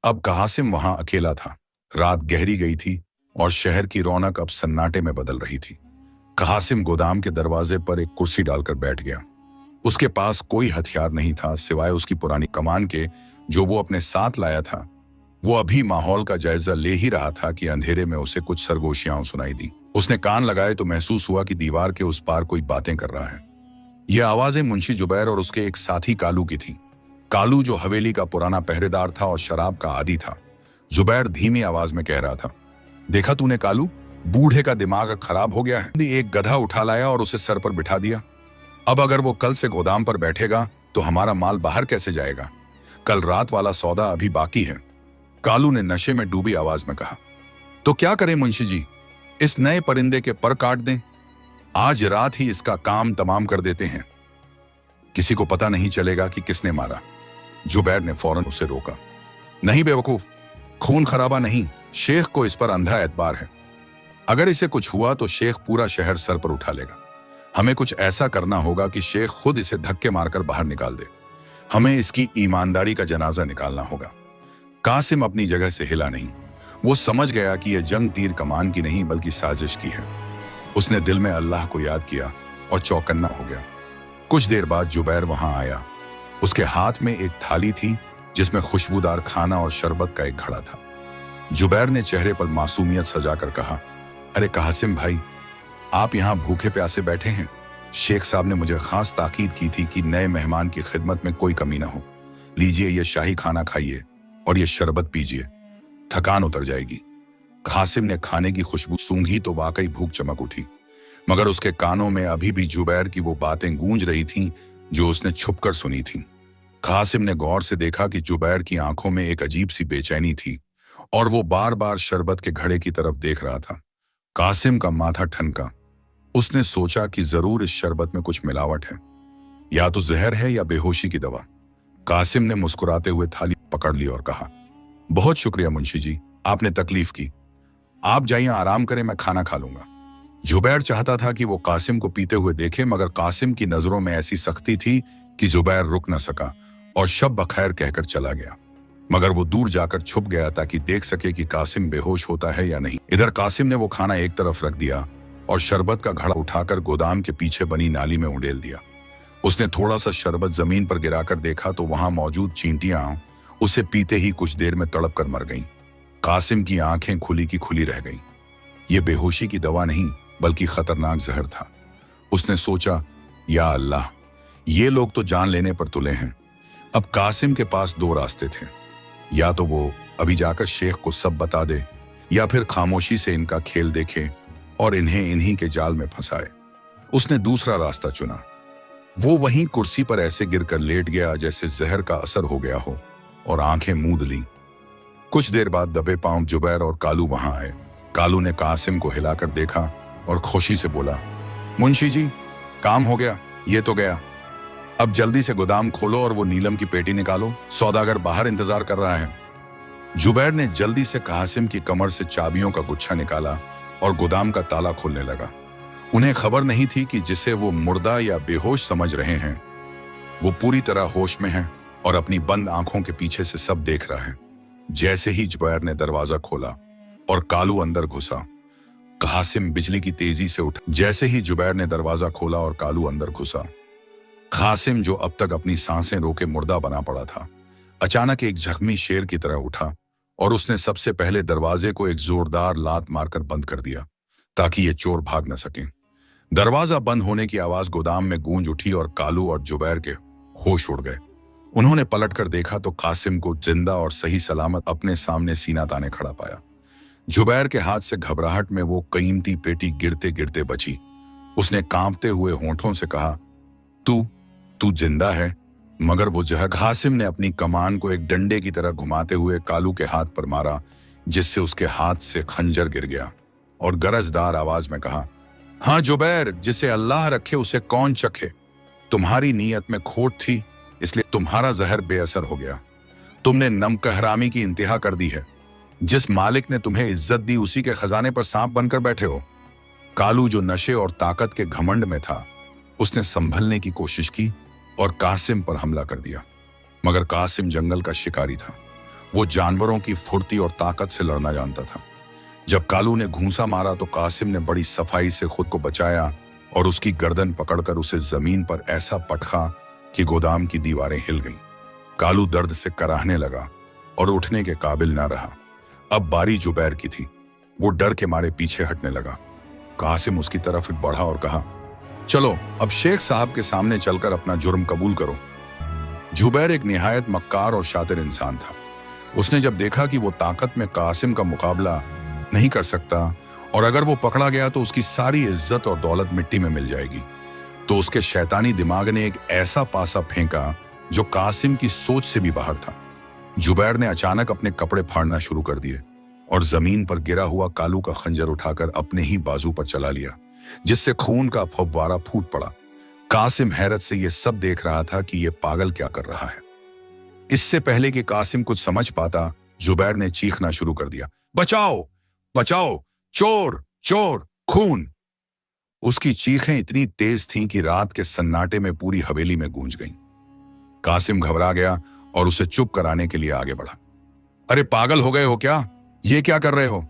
अब कासिम वहां अकेला था। रात गहरी गई थी और शहर की रौनक अब सन्नाटे में बदल रही थी। कासिम गोदाम के दरवाजे पर एक कुर्सी डालकर बैठ गया। उसके पास कोई हथियार नहीं था सिवाय उसकी पुरानी कमान के, जो वो अपने साथ लाया था। वो अभी माहौल का जायजा ले ही रहा था कि अंधेरे में उसे कुछ सरगोशियां सुनाई दी। उसने कान लगाए तो महसूस हुआ कि दीवार के उस पार कोई बातें कर रहा है। यह आवाजें मुंशी जुबैर और उसके एक साथी कालू की थी। कालू जो हवेली का पुराना पहरेदार था और शराब का आदी था। जुबैर धीमी आवाज में कह रहा था, देखा तूने कालू, बूढ़े का दिमाग खराब हो गया है। एक गधा उठा लाया और उसे सर पर बिठा दिया। अब अगर वो कल से गोदाम पर बैठेगा तो हमारा माल बाहर कैसे जाएगा? कल रात वाला सौदा अभी बाकी है। कालू ने नशे में डूबी आवाज में कहा, तो क्या करें मुंशी जी, इस नए परिंदे के पर काट दें? आज रात ही इसका काम तमाम कर देते हैं। किसी को पता नहीं चलेगा कि किसने मारा। जुबैर ने फौरन उसे रोका। नहीं बेवकूफ, खून खराबा नहीं, शेख को इस पर अंधा एतबार है। अगर इसे कुछ हुआ तो शेख पूरा शहर सर पर उठा लेगा। हमें कुछ ऐसा करना होगा कि शेख खुद इसे धक्के मारकर बाहर निकाल दे। हमें इसकी ईमानदारी का जनाजा निकालना होगा। कासिम अपनी जगह से हिला नहीं। वो समझ गया कि यह जंग तीर कमान की नहीं बल्कि साजिश की है। उसने दिल में अल्लाह को याद किया और चौकन्ना हो गया। कुछ देर बाद जुबैर वहां आया। उसके हाथ में एक थाली थी जिसमें खुशबूदार खाना और शरबत का एक घड़ा था। जुबैर ने चेहरे पर मासूमियत सजाकर कहा, अरे कासिम भाई, आप यहाँ भूखे प्यासे बैठे हैं। शेख साहब ने मुझे खास ताकीद की थी कि नए मेहमान की खिदमत में कोई कमी ना हो। लीजिए ये शाही खाना खाइए और ये शरबत पीजिए, थकान उतर जाएगी। कासिम ने खाने की खुशबू सूंघी तो वाकई भूख चमक उठी, मगर उसके कानों में अभी भी जुबैर की वो बातें गूंज रही थीं जो उसने छुपकर सुनी थीं। कासिम ने गौर से देखा कि जुबैर की आंखों में एक अजीब सी बेचैनी थी और वो बार बार शरबत के घड़े की तरफ देख रहा था। कासिम का माथा ठनका। उसने सोचा कि जरूर इस शरबत में कुछ मिलावट है, या तो जहर है या बेहोशी की दवा। कासिम ने मुस्कुराते हुए थाली पकड़ ली और कहा, बहुत शुक्रिया मुंशी जी, आपने तकलीफ की। आप जाइए आराम करें, मैं खाना खा लूंगा। जुबैर चाहता था कि वो कासिम को पीते हुए देखे, मगर कासिम की नजरों में ऐसी सख्ती थी कि जुबैर रुक न सका और शब बखैर कहकर चला गया। मगर वो दूर जाकर छुप गया ताकि देख सके कि कासिम बेहोश होता है या नहीं। इधर कासिम ने वो खाना एक तरफ रख दिया और शरबत का घड़ा उठाकर गोदाम के पीछे बनी नाली में उड़ेल दिया। उसने थोड़ा सा शरबत जमीन पर गिराकर देखा तो वहां मौजूद चींटियां उसे पीते ही कुछ देर में तड़प कर मर गईं। कासिम की आंखें खुली की खुली रह गईं। ये बेहोशी की दवा नहीं बल्कि खतरनाक जहर था। उसने सोचा, या अल्लाह, ये लोग तो जान लेने पर तुले हैं। अब कासिम के पास दो रास्ते थे, या तो वो अभी जाकर शेख को सब बता दे, या फिर खामोशी से इनका खेल देखे और इन्हें इन्हीं के जाल में फंसाए। उसने दूसरा रास्ता चुना। वो वहीं कुर्सी पर ऐसे गिरकर लेट गया जैसे जहर का असर हो गया हो और आंखें मूंद ली। कुछ देर बाद दबे पांव जुबैर और कालू वहां आए। कालू ने कासिम को हिलाकर देखा और खुशी से बोला, मुंशी जी, काम हो गया, ये तो गया। अब जल्दी से गोदाम खोलो और वो नीलम की पेटी निकालो, सौदागर बाहर इंतजार कर रहा है। जुबैर ने जल्दी से कासिम की कमर से चाबियों का गुच्छा निकाला और गोदाम का ताला खोलने लगा। उन्हें खबर नहीं थी कि जिसे वो मुर्दा या बेहोश समझ रहे हैं, वो पूरी तरह होश में है और अपनी बंद आंखों के पीछे से सब देख रहा है। जैसे ही जुबैर ने दरवाजा खोला और कालू अंदर घुसा, कासिम बिजली की तेजी से उठा। जैसे ही जुबैर ने दरवाजा खोला और कालू अंदर घुसा, कासिम जो अब तक अपनी सांसें रोके मुर्दा बना पड़ा था, अचानक एक जख्मी शेर की तरह उठा और उसने सबसे पहले दरवाजे को एक जोरदार लात मारकर बंद कर दिया ताकि ये चोर भाग न सकें। दरवाजा बंद होने की आवाज गोदाम में गूंज उठी और कालू और जुबैर के होश उड़ गए। उन्होंने पलटकर देखा तो कासिम को जिंदा और सही सलामत अपने सामने सीना ताने खड़ा पाया। जुबैर के हाथ से घबराहट में वो कीमती पेटी गिरते गिरते बची। उसने कांपते हुए होंठों से कहा, तू जिंदा है? मगर वो जहर। कासिम ने अपनी कमान को एक डंडे की तरह घुमाते हुए कालू के हाथ पर मारा, जिससे उसके हाथ से खंजर गिर गया और गरजदार आवाज में कहा, हाँ जुबैर, जिसे अल्लाह रखे उसे कौन चखे। तुम्हारी नीयत में खोट थी, इसलिए तुम्हारा जहर बेअसर हो गया। तुमने नमकहरामी की इंतहा कर दी है। जिस मालिक ने तुम्हें इज्जत दी, उसी के खजाने पर सांप बनकर बैठे हो। कालू जो नशे और ताकत के घमंड में था, उसने संभलने की कोशिश की और कासिम पर हमला कर दिया। मगर कासिम जंगल का शिकारी था। वो जानवरों की फुर्ती और ताकत से लड़ना जानता था। जब कालू ने घूंसा मारा तो कासिम ने बड़ी सफाई से खुद को बचाया और उसकी गर्दन पकड़कर उसे जमीन पर ऐसा पटका कि गोदाम की दीवारें हिल गईं। कालू दर्द से कराहने लगा और उठने के काबिल ना रहा। अब बारी जुबैर की थी। वो डर के मारे पीछे हटने लगा। कासिम उसकी तरफ बढ़ा और कहा, चलो अब शेख साहब के सामने चलकर अपना जुर्म कबूल करो। जुबैर एक निहायत मक्कार और शातिर इंसान था। उसने जब देखा कि वो ताकत में कासिम का मुकाबला नहीं कर सकता और अगर वो पकड़ा गया तो उसकी सारी इज्जत और दौलत मिट्टी में मिल जाएगी, तो उसके शैतानी दिमाग ने एक ऐसा पासा फेंका जो कासिम की सोच से भी बाहर था। जुबैर ने अचानक अपने कपड़े फाड़ना शुरू कर दिए और जमीन पर गिरा हुआ कालू का खंजर उठाकर अपने ही बाजू पर चला लिया, जिससे खून का फव्वारा फूट पड़ा। कासिम हैरत से यह सब देख रहा था कि यह पागल क्या कर रहा है। इससे पहले कि कासिम कुछ समझ पाता, जुबैर ने चीखना शुरू कर दिया, बचाओ बचाओ, चोर चोर, खून। उसकी चीखें इतनी तेज थीं कि रात के सन्नाटे में पूरी हवेली में गूंज गईं। कासिम घबरा गया और उसे चुप कराने के लिए आगे बढ़ा। अरे पागल हो गए हो क्या? ये क्या कर रहे हो?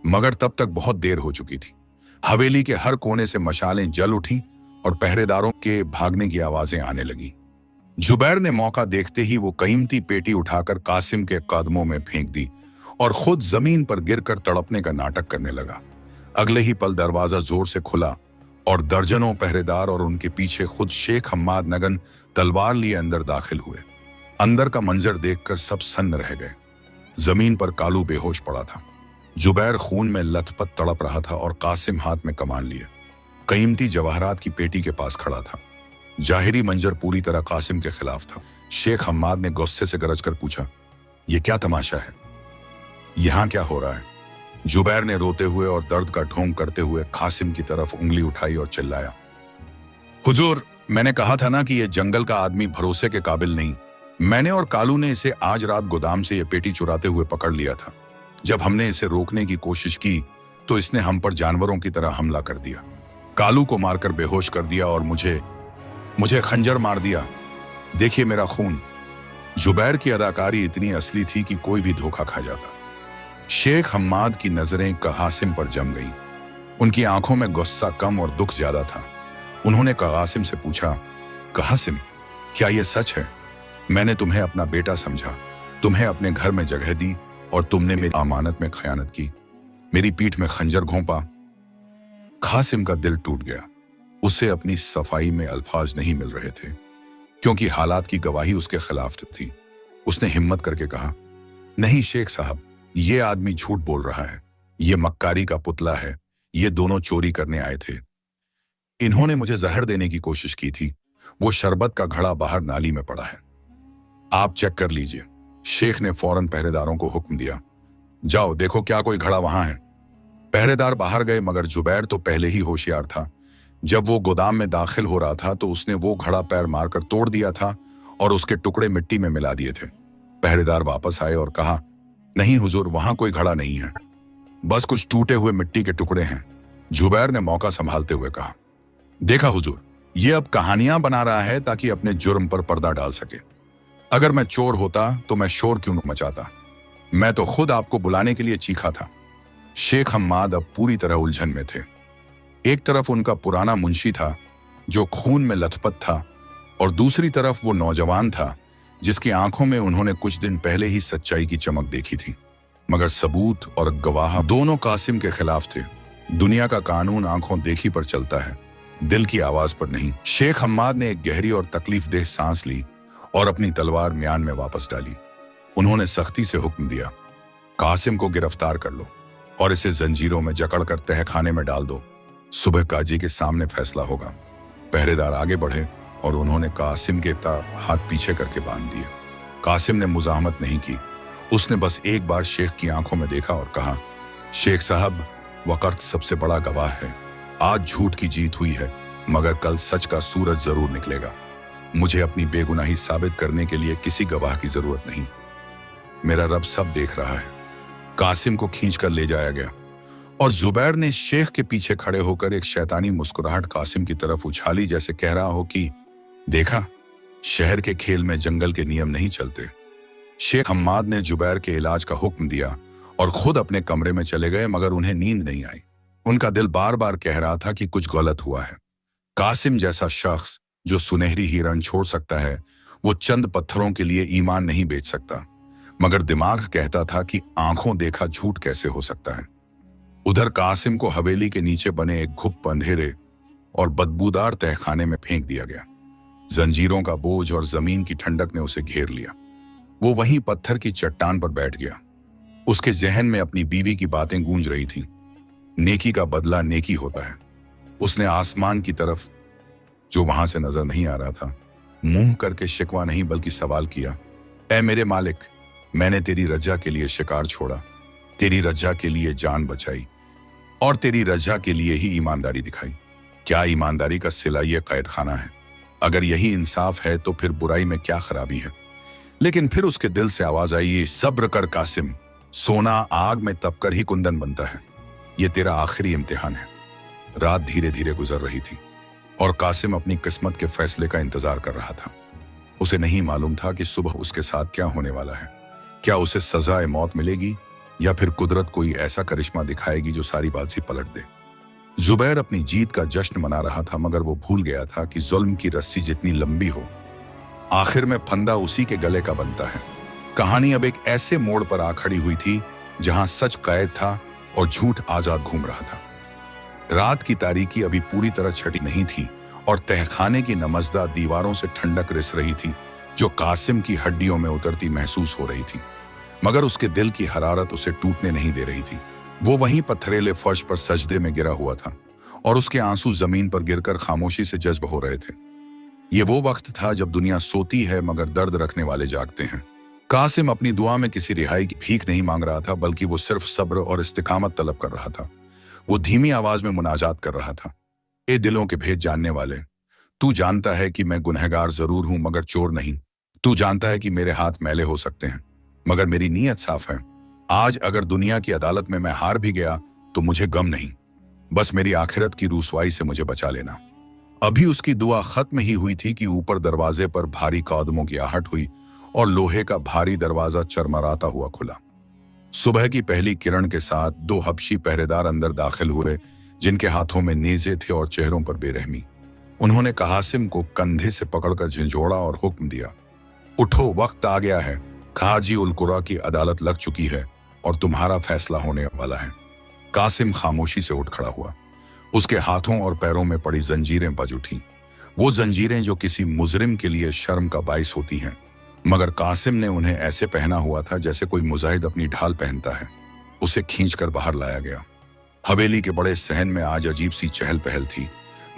मगर तब तक बहुत देर हो चुकी थी। हवेली के हर कोने से मशालें जल उठी और पहरेदारों के भागने की आवाजें आने लगी। जुबैर ने मौका देखते ही वो कीमती पेटी उठाकर कासिम के कदमों में फेंक दी और खुद जमीन पर गिरकर तड़पने का नाटक करने लगा। अगले ही पल दरवाजा जोर से खुला और दर्जनों पहरेदार और उनके पीछे खुद शेख हम्माद नगन तलवार लिए अंदर दाखिल हुए। अंदर का मंजर देखकर सब सन्न रह गए। जमीन पर कालू बेहोश पड़ा था। जुबैर खून में लथपथ तड़प रहा था और कासिम हाथ में कमान लिए कीमती जवाहरात की पेटी के पास खड़ा था। जाहिरी मंजर पूरी तरह कासिम के खिलाफ था। शेख हम्माद ने गुस्से से गरज कर पूछा, यह क्या तमाशा है? यहां क्या हो रहा है? जुबैर ने रोते हुए और दर्द का ढोंग करते हुए कासिम की तरफ उंगली उठाई और चिल्लाया, हुजूर, मैंने कहा था ना कि यह जंगल का आदमी भरोसे के काबिल नहीं। मैंने और कालू ने इसे आज रात गोदाम से यह पेटी चुराते हुए पकड़ लिया था। जब हमने इसे रोकने की कोशिश की तो इसने हम पर जानवरों की तरह हमला कर दिया। कालू को मारकर बेहोश कर दिया और मुझे खंजर मार दिया। देखिए मेरा खून। जुबैर की अदाकारी इतनी असली थी कि कोई भी धोखा खा जाता। शेख हम्माद की नजरें कासिम पर जम गईं। उनकी आंखों में गुस्सा कम और दुख ज्यादा था। उन्होंने कासिम से पूछा, कासिम, क्या यह सच है? मैंने तुम्हें अपना बेटा समझा, तुम्हें अपने घर में जगह दी और तुमने मेरी अमानत में खयानत की, मेरी पीठ में खंजर घोंपा। कासिम का दिल टूट गया। उसे अपनी सफाई में अल्फाज नहीं मिल रहे थे क्योंकि हालात की गवाही उसके खिलाफ थी। उसने हिम्मत करके कहा, नहीं शेख साहब, ये आदमी झूठ बोल रहा है। ये मक्कारी का पुतला है। ये दोनों चोरी करने आए थे। इन्होंने मुझे जहर देने की कोशिश की थी। वो शरबत का घड़ा बाहर नाली में पड़ा है, आप चेक कर लीजिए। शेख ने फौरन पहरेदारों को हुक्म दिया, जाओ देखो क्या कोई घड़ा वहां है। पहरेदार बाहर गए मगर जुबैर तो पहले ही होशियार था। जब वो गोदाम में दाखिल हो रहा था तो उसने वो घड़ा पैर मारकर तोड़ दिया था और उसके टुकड़े मिट्टी में मिला दिए थे। पहरेदार वापस आए और कहा, नहीं हुजूर, वहां कोई घड़ा नहीं है, बस कुछ टूटे हुए मिट्टी के टुकड़े हैं, जुबैर ने मौका संभालते हुए कहा। देखा हुजूर, ये अब कहानियां बना रहा है ताकि अपने जुर्म पर पर्दा डाल सके। अगर मैं चोर होता तो मैं शोर क्यों न मचाता, मैं तो खुद आपको बुलाने के लिए चीखा था। शेख हम्माद अब पूरी तरह उलझन में थे। एक तरफ उनका पुराना मुंशी था जो खून में लथपथ था, और दूसरी तरफ वो नौजवान था जिसकी आंखों में उन्होंने कुछ दिन पहले ही सच्चाई की चमक देखी थी। मगर सबूत और गवाह दोनों कासिम के खिलाफ थे। दुनिया का कानून आंखों देखी पर चलता है, दिल की आवाज पर नहीं। शेख हम्माद ने एक गहरी और तकलीफदेह सांस ली और अपनी तलवार म्यान में वापस डाली। उन्होंने सख्ती से हुक्म दिया, कासिम को गिरफ्तार कर लो और इसे जंजीरों में जकड़कर तहखाने में डाल दो। सुबह काजी के सामने फैसला होगा। पहरेदार आगे बढ़े और उन्होंने कासिम के हाथ पीछे करके बांध दिए। कासिम ने मुजाहमत नहीं की, उसने बस एक बार शेख की आंखों में देखा और कहा, शेख साहब, वक़्त सबसे बड़ा गवाह है। आज झूठ की जीत हुई है, मगर कल सच का सूरज जरूर निकलेगा। मुझे अपनी बेगुनाही साबित करने के लिए किसी गवाह की जरूरत नहीं, मेरा रब सब देख रहा है। कासिम को खींचकर ले जाया गया और जुबैर ने शेख के पीछे खड़े होकर एक शैतानी मुस्कुराहट कासिम की तरफ उछाली, जैसे कह रहा हो कि देखा, शहर के खेल में जंगल के नियम नहीं चलते। शेख हम्माद ने जुबैर के इलाज का हुक्म दिया और खुद अपने कमरे में चले गए, मगर उन्हें नींद नहीं आई। उनका दिल बार बार कह रहा था कि कुछ गलत हुआ है। कासिम जैसा शख्स जो सुनहरी हिरन छोड़ सकता है, वो चंद पत्थरों के लिए ईमान नहीं बेच सकता। मगर दिमाग कहता था कि आंखों देखा झूठ कैसे हो सकता है। उधर कासिम को हवेली के नीचे बने एक घुप अंधेरे और बदबूदार तहखाने में फेंक दिया गया। जंजीरों का बोझ और जमीन की ठंडक ने उसे घेर लिया। वो वहीं पत्थर की चट्टान पर बैठ गया। उसके जहन में अपनी बीवी की बातें गूंज रही थीं। नेकी का बदला नेकी होता है। उसने आसमान की तरफ, जो वहां से नजर नहीं आ रहा था, मुंह करके शिकवा नहीं बल्कि सवाल किया, ऐ मेरे मालिक, मैंने तेरी रजा के लिए शिकार छोड़ा, तेरी रजा के लिए जान बचाई और तेरी रजा के लिए ही ईमानदारी दिखाई। क्या ईमानदारी का सिला ये कैद खाना है? अगर यही इंसाफ है तो फिर बुराई में क्या खराबी है? लेकिन फिर उसके दिल से आवाज आई, सब्र कर कासिम, सोना आग में तपकर ही कुंदन बनता है। ये तेरा आखिरी इम्तिहान है। रात धीरे धीरे गुजर रही थी और कासिम अपनी किस्मत के फैसले का इंतजार कर रहा था। उसे नहीं मालूम था कि सुबह उसके साथ क्या होने वाला है। क्या उसे सजाए मौत मिलेगी या फिर कुदरत कोई ऐसा करिश्मा दिखाएगी जो सारी बाजी पलट दे। जुबैर अपनी जीत का जश्न मना रहा था, मगर वो भूल गया था कि जुल्म की रस्सी जितनी लंबी हो, आखिर में फंदा उसी के गले का बनता है। कहानी अब एक ऐसे मोड़ पर आ खड़ी हुई थी जहां सच कैद था और झूठ आजाद घूम रहा था। रात की तारीकी अभी पूरी तरह छटी नहीं थी और तहखाने की नमजदा दीवारों से ठंडक रिस रही थी, जो कासिम की हड्डियों में उतरती महसूस हो रही थी। मगर उसके दिल की हरारत उसे टूटने नहीं दे रही थी। वो वहीं पत्थरेले फर्श पर सजदे में गिरा हुआ था और उसके आंसू जमीन पर गिरकर खामोशी से जज्ब हो रहे थे। ये वो वक्त था जब दुनिया सोती है मगर दर्द रखने वाले जागते हैं। कासिम अपनी दुआ में किसी रिहाई की भीख नहीं मांग रहा था, बल्कि वो सिर्फ सब्र और इस्तिकामत तलब कर रहा था। वो धीमी आवाज में मुनाजात कर रहा था, ए दिलों के भेद जानने वाले, तू जानता है कि मैं गुनहगार जरूर हूं मगर चोर नहीं। तू जानता है कि मेरे हाथ मैले हो सकते हैं मगर मेरी नीयत साफ है। आज अगर दुनिया की अदालत में मैं हार भी गया तो मुझे गम नहीं, बस मेरी आखिरत की रुसवाई से मुझे बचा लेना। अभी उसकी दुआ खत्म ही हुई थी कि ऊपर दरवाजे पर भारी कदमों की आहट हुई और लोहे का भारी दरवाजा चरमराता हुआ खुला। सुबह की पहली किरण के साथ दो हबशी पहरेदार अंदर दाखिल हुए, जिनके हाथों में नेज़े थे और चेहरों पर बेरहमी। उन्होंने कासिम को कंधे से पकड़कर झंझोड़ा और हुक्म दिया, उठो, वक्त आ गया है। काजी उल कुरा की अदालत लग चुकी है और तुम्हारा फैसला होने वाला है। कासिम खामोशी से उठ खड़ा हुआ। उसके हाथों और पैरों में पड़ी जंजीरें बज उठी, वो जंजीरें जो किसी मुजरिम के लिए शर्म का बाइस होती हैं। मगर कासिम ने उन्हें ऐसे पहना हुआ था जैसे कोई मुजाहिद अपनी ढाल पहनता है। उसे खींचकर बाहर लाया गया। हवेली के बड़े सहन में आज अजीब सी चहल पहल थी।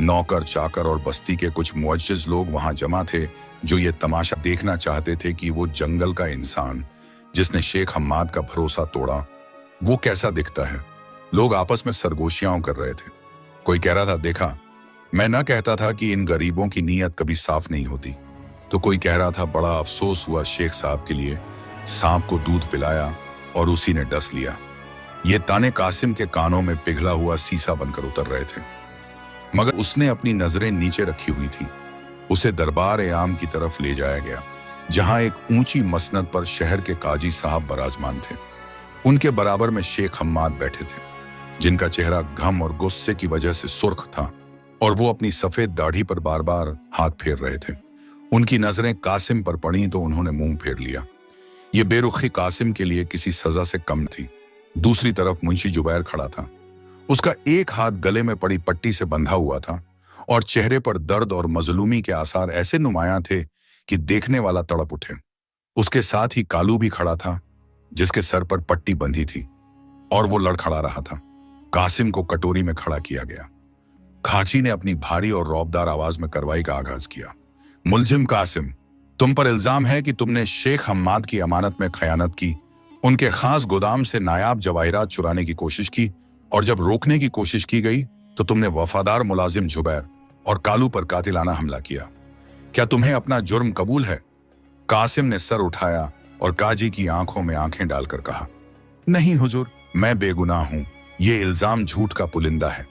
नौकर, चाकर और बस्ती के कुछ मुअज्जिज लोग वहां जमा थे, जो ये तमाशा देखना चाहते थे कि वो जंगल का इंसान जिसने शेख हम्माद का भरोसा तोड़ा, वो कैसा दिखता है। लोग आपस में सरगोशियां कर रहे थे। कोई कह रहा था, देखा, मैं ना कहता था कि इन गरीबों की नीयत कभी साफ नहीं होती। तो कोई कह रहा था, बड़ा अफसोस हुआ शेख साहब के लिए, सांप को दूध पिलाया और उसी ने डस लिया। ये ताने कासिम के कानों में पिघला हुआ सीसा बनकर उतर रहे थे, मगर उसने अपनी नजरें नीचे रखी हुई थी। उसे दरबार ए आम की तरफ ले जाया गया, जहां एक ऊंची मसनद पर शहर के काजी साहब बराजमान थे। उनके बराबर में शेख हम्माद बैठे थे, जिनका चेहरा गम और गुस्से की वजह से सुर्ख था और वो अपनी सफेद दाढ़ी पर बार बार हाथ फेर रहे थे। उनकी नजरें कासिम पर पड़ी तो उन्होंने मुंह फेर लिया। ये बेरुखी कासिम के लिए किसी सजा से कम थी। दूसरी तरफ मुंशी जुबैर खड़ा था। उसका एक हाथ गले में पड़ी पट्टी से बंधा हुआ था और चेहरे पर दर्द और मजलूमी के आसार ऐसे नुमायां थे कि देखने वाला तड़प उठे। उसके साथ ही कालू भी खड़ा था, जिसके सर पर पट्टी बंधी थी और वो लड़खड़ा रहा था। कासिम को कटोरी में खड़ा किया गया। खाची ने अपनी भारी और रौबदार आवाज में कार्रवाई का आगाज किया। मुलजिम कासिम, तुम पर इल्जाम है कि तुमने शेख हम्माद की अमानत में खयानत की, उनके खास गोदाम से नायाब जवाहिरात चुराने की कोशिश की, और जब रोकने की कोशिश की गई तो तुमने वफादार मुलाजिम जुबैर और कालू पर कातिलाना हमला किया। क्या तुम्हें अपना जुर्म कबूल है? कासिम ने सर उठाया और काजी की आंखों में आंखें डालकर कहा, नहीं हुजूर, मैं बेगुनाह हूं। ये इल्जाम झूठ का पुलिंदा है।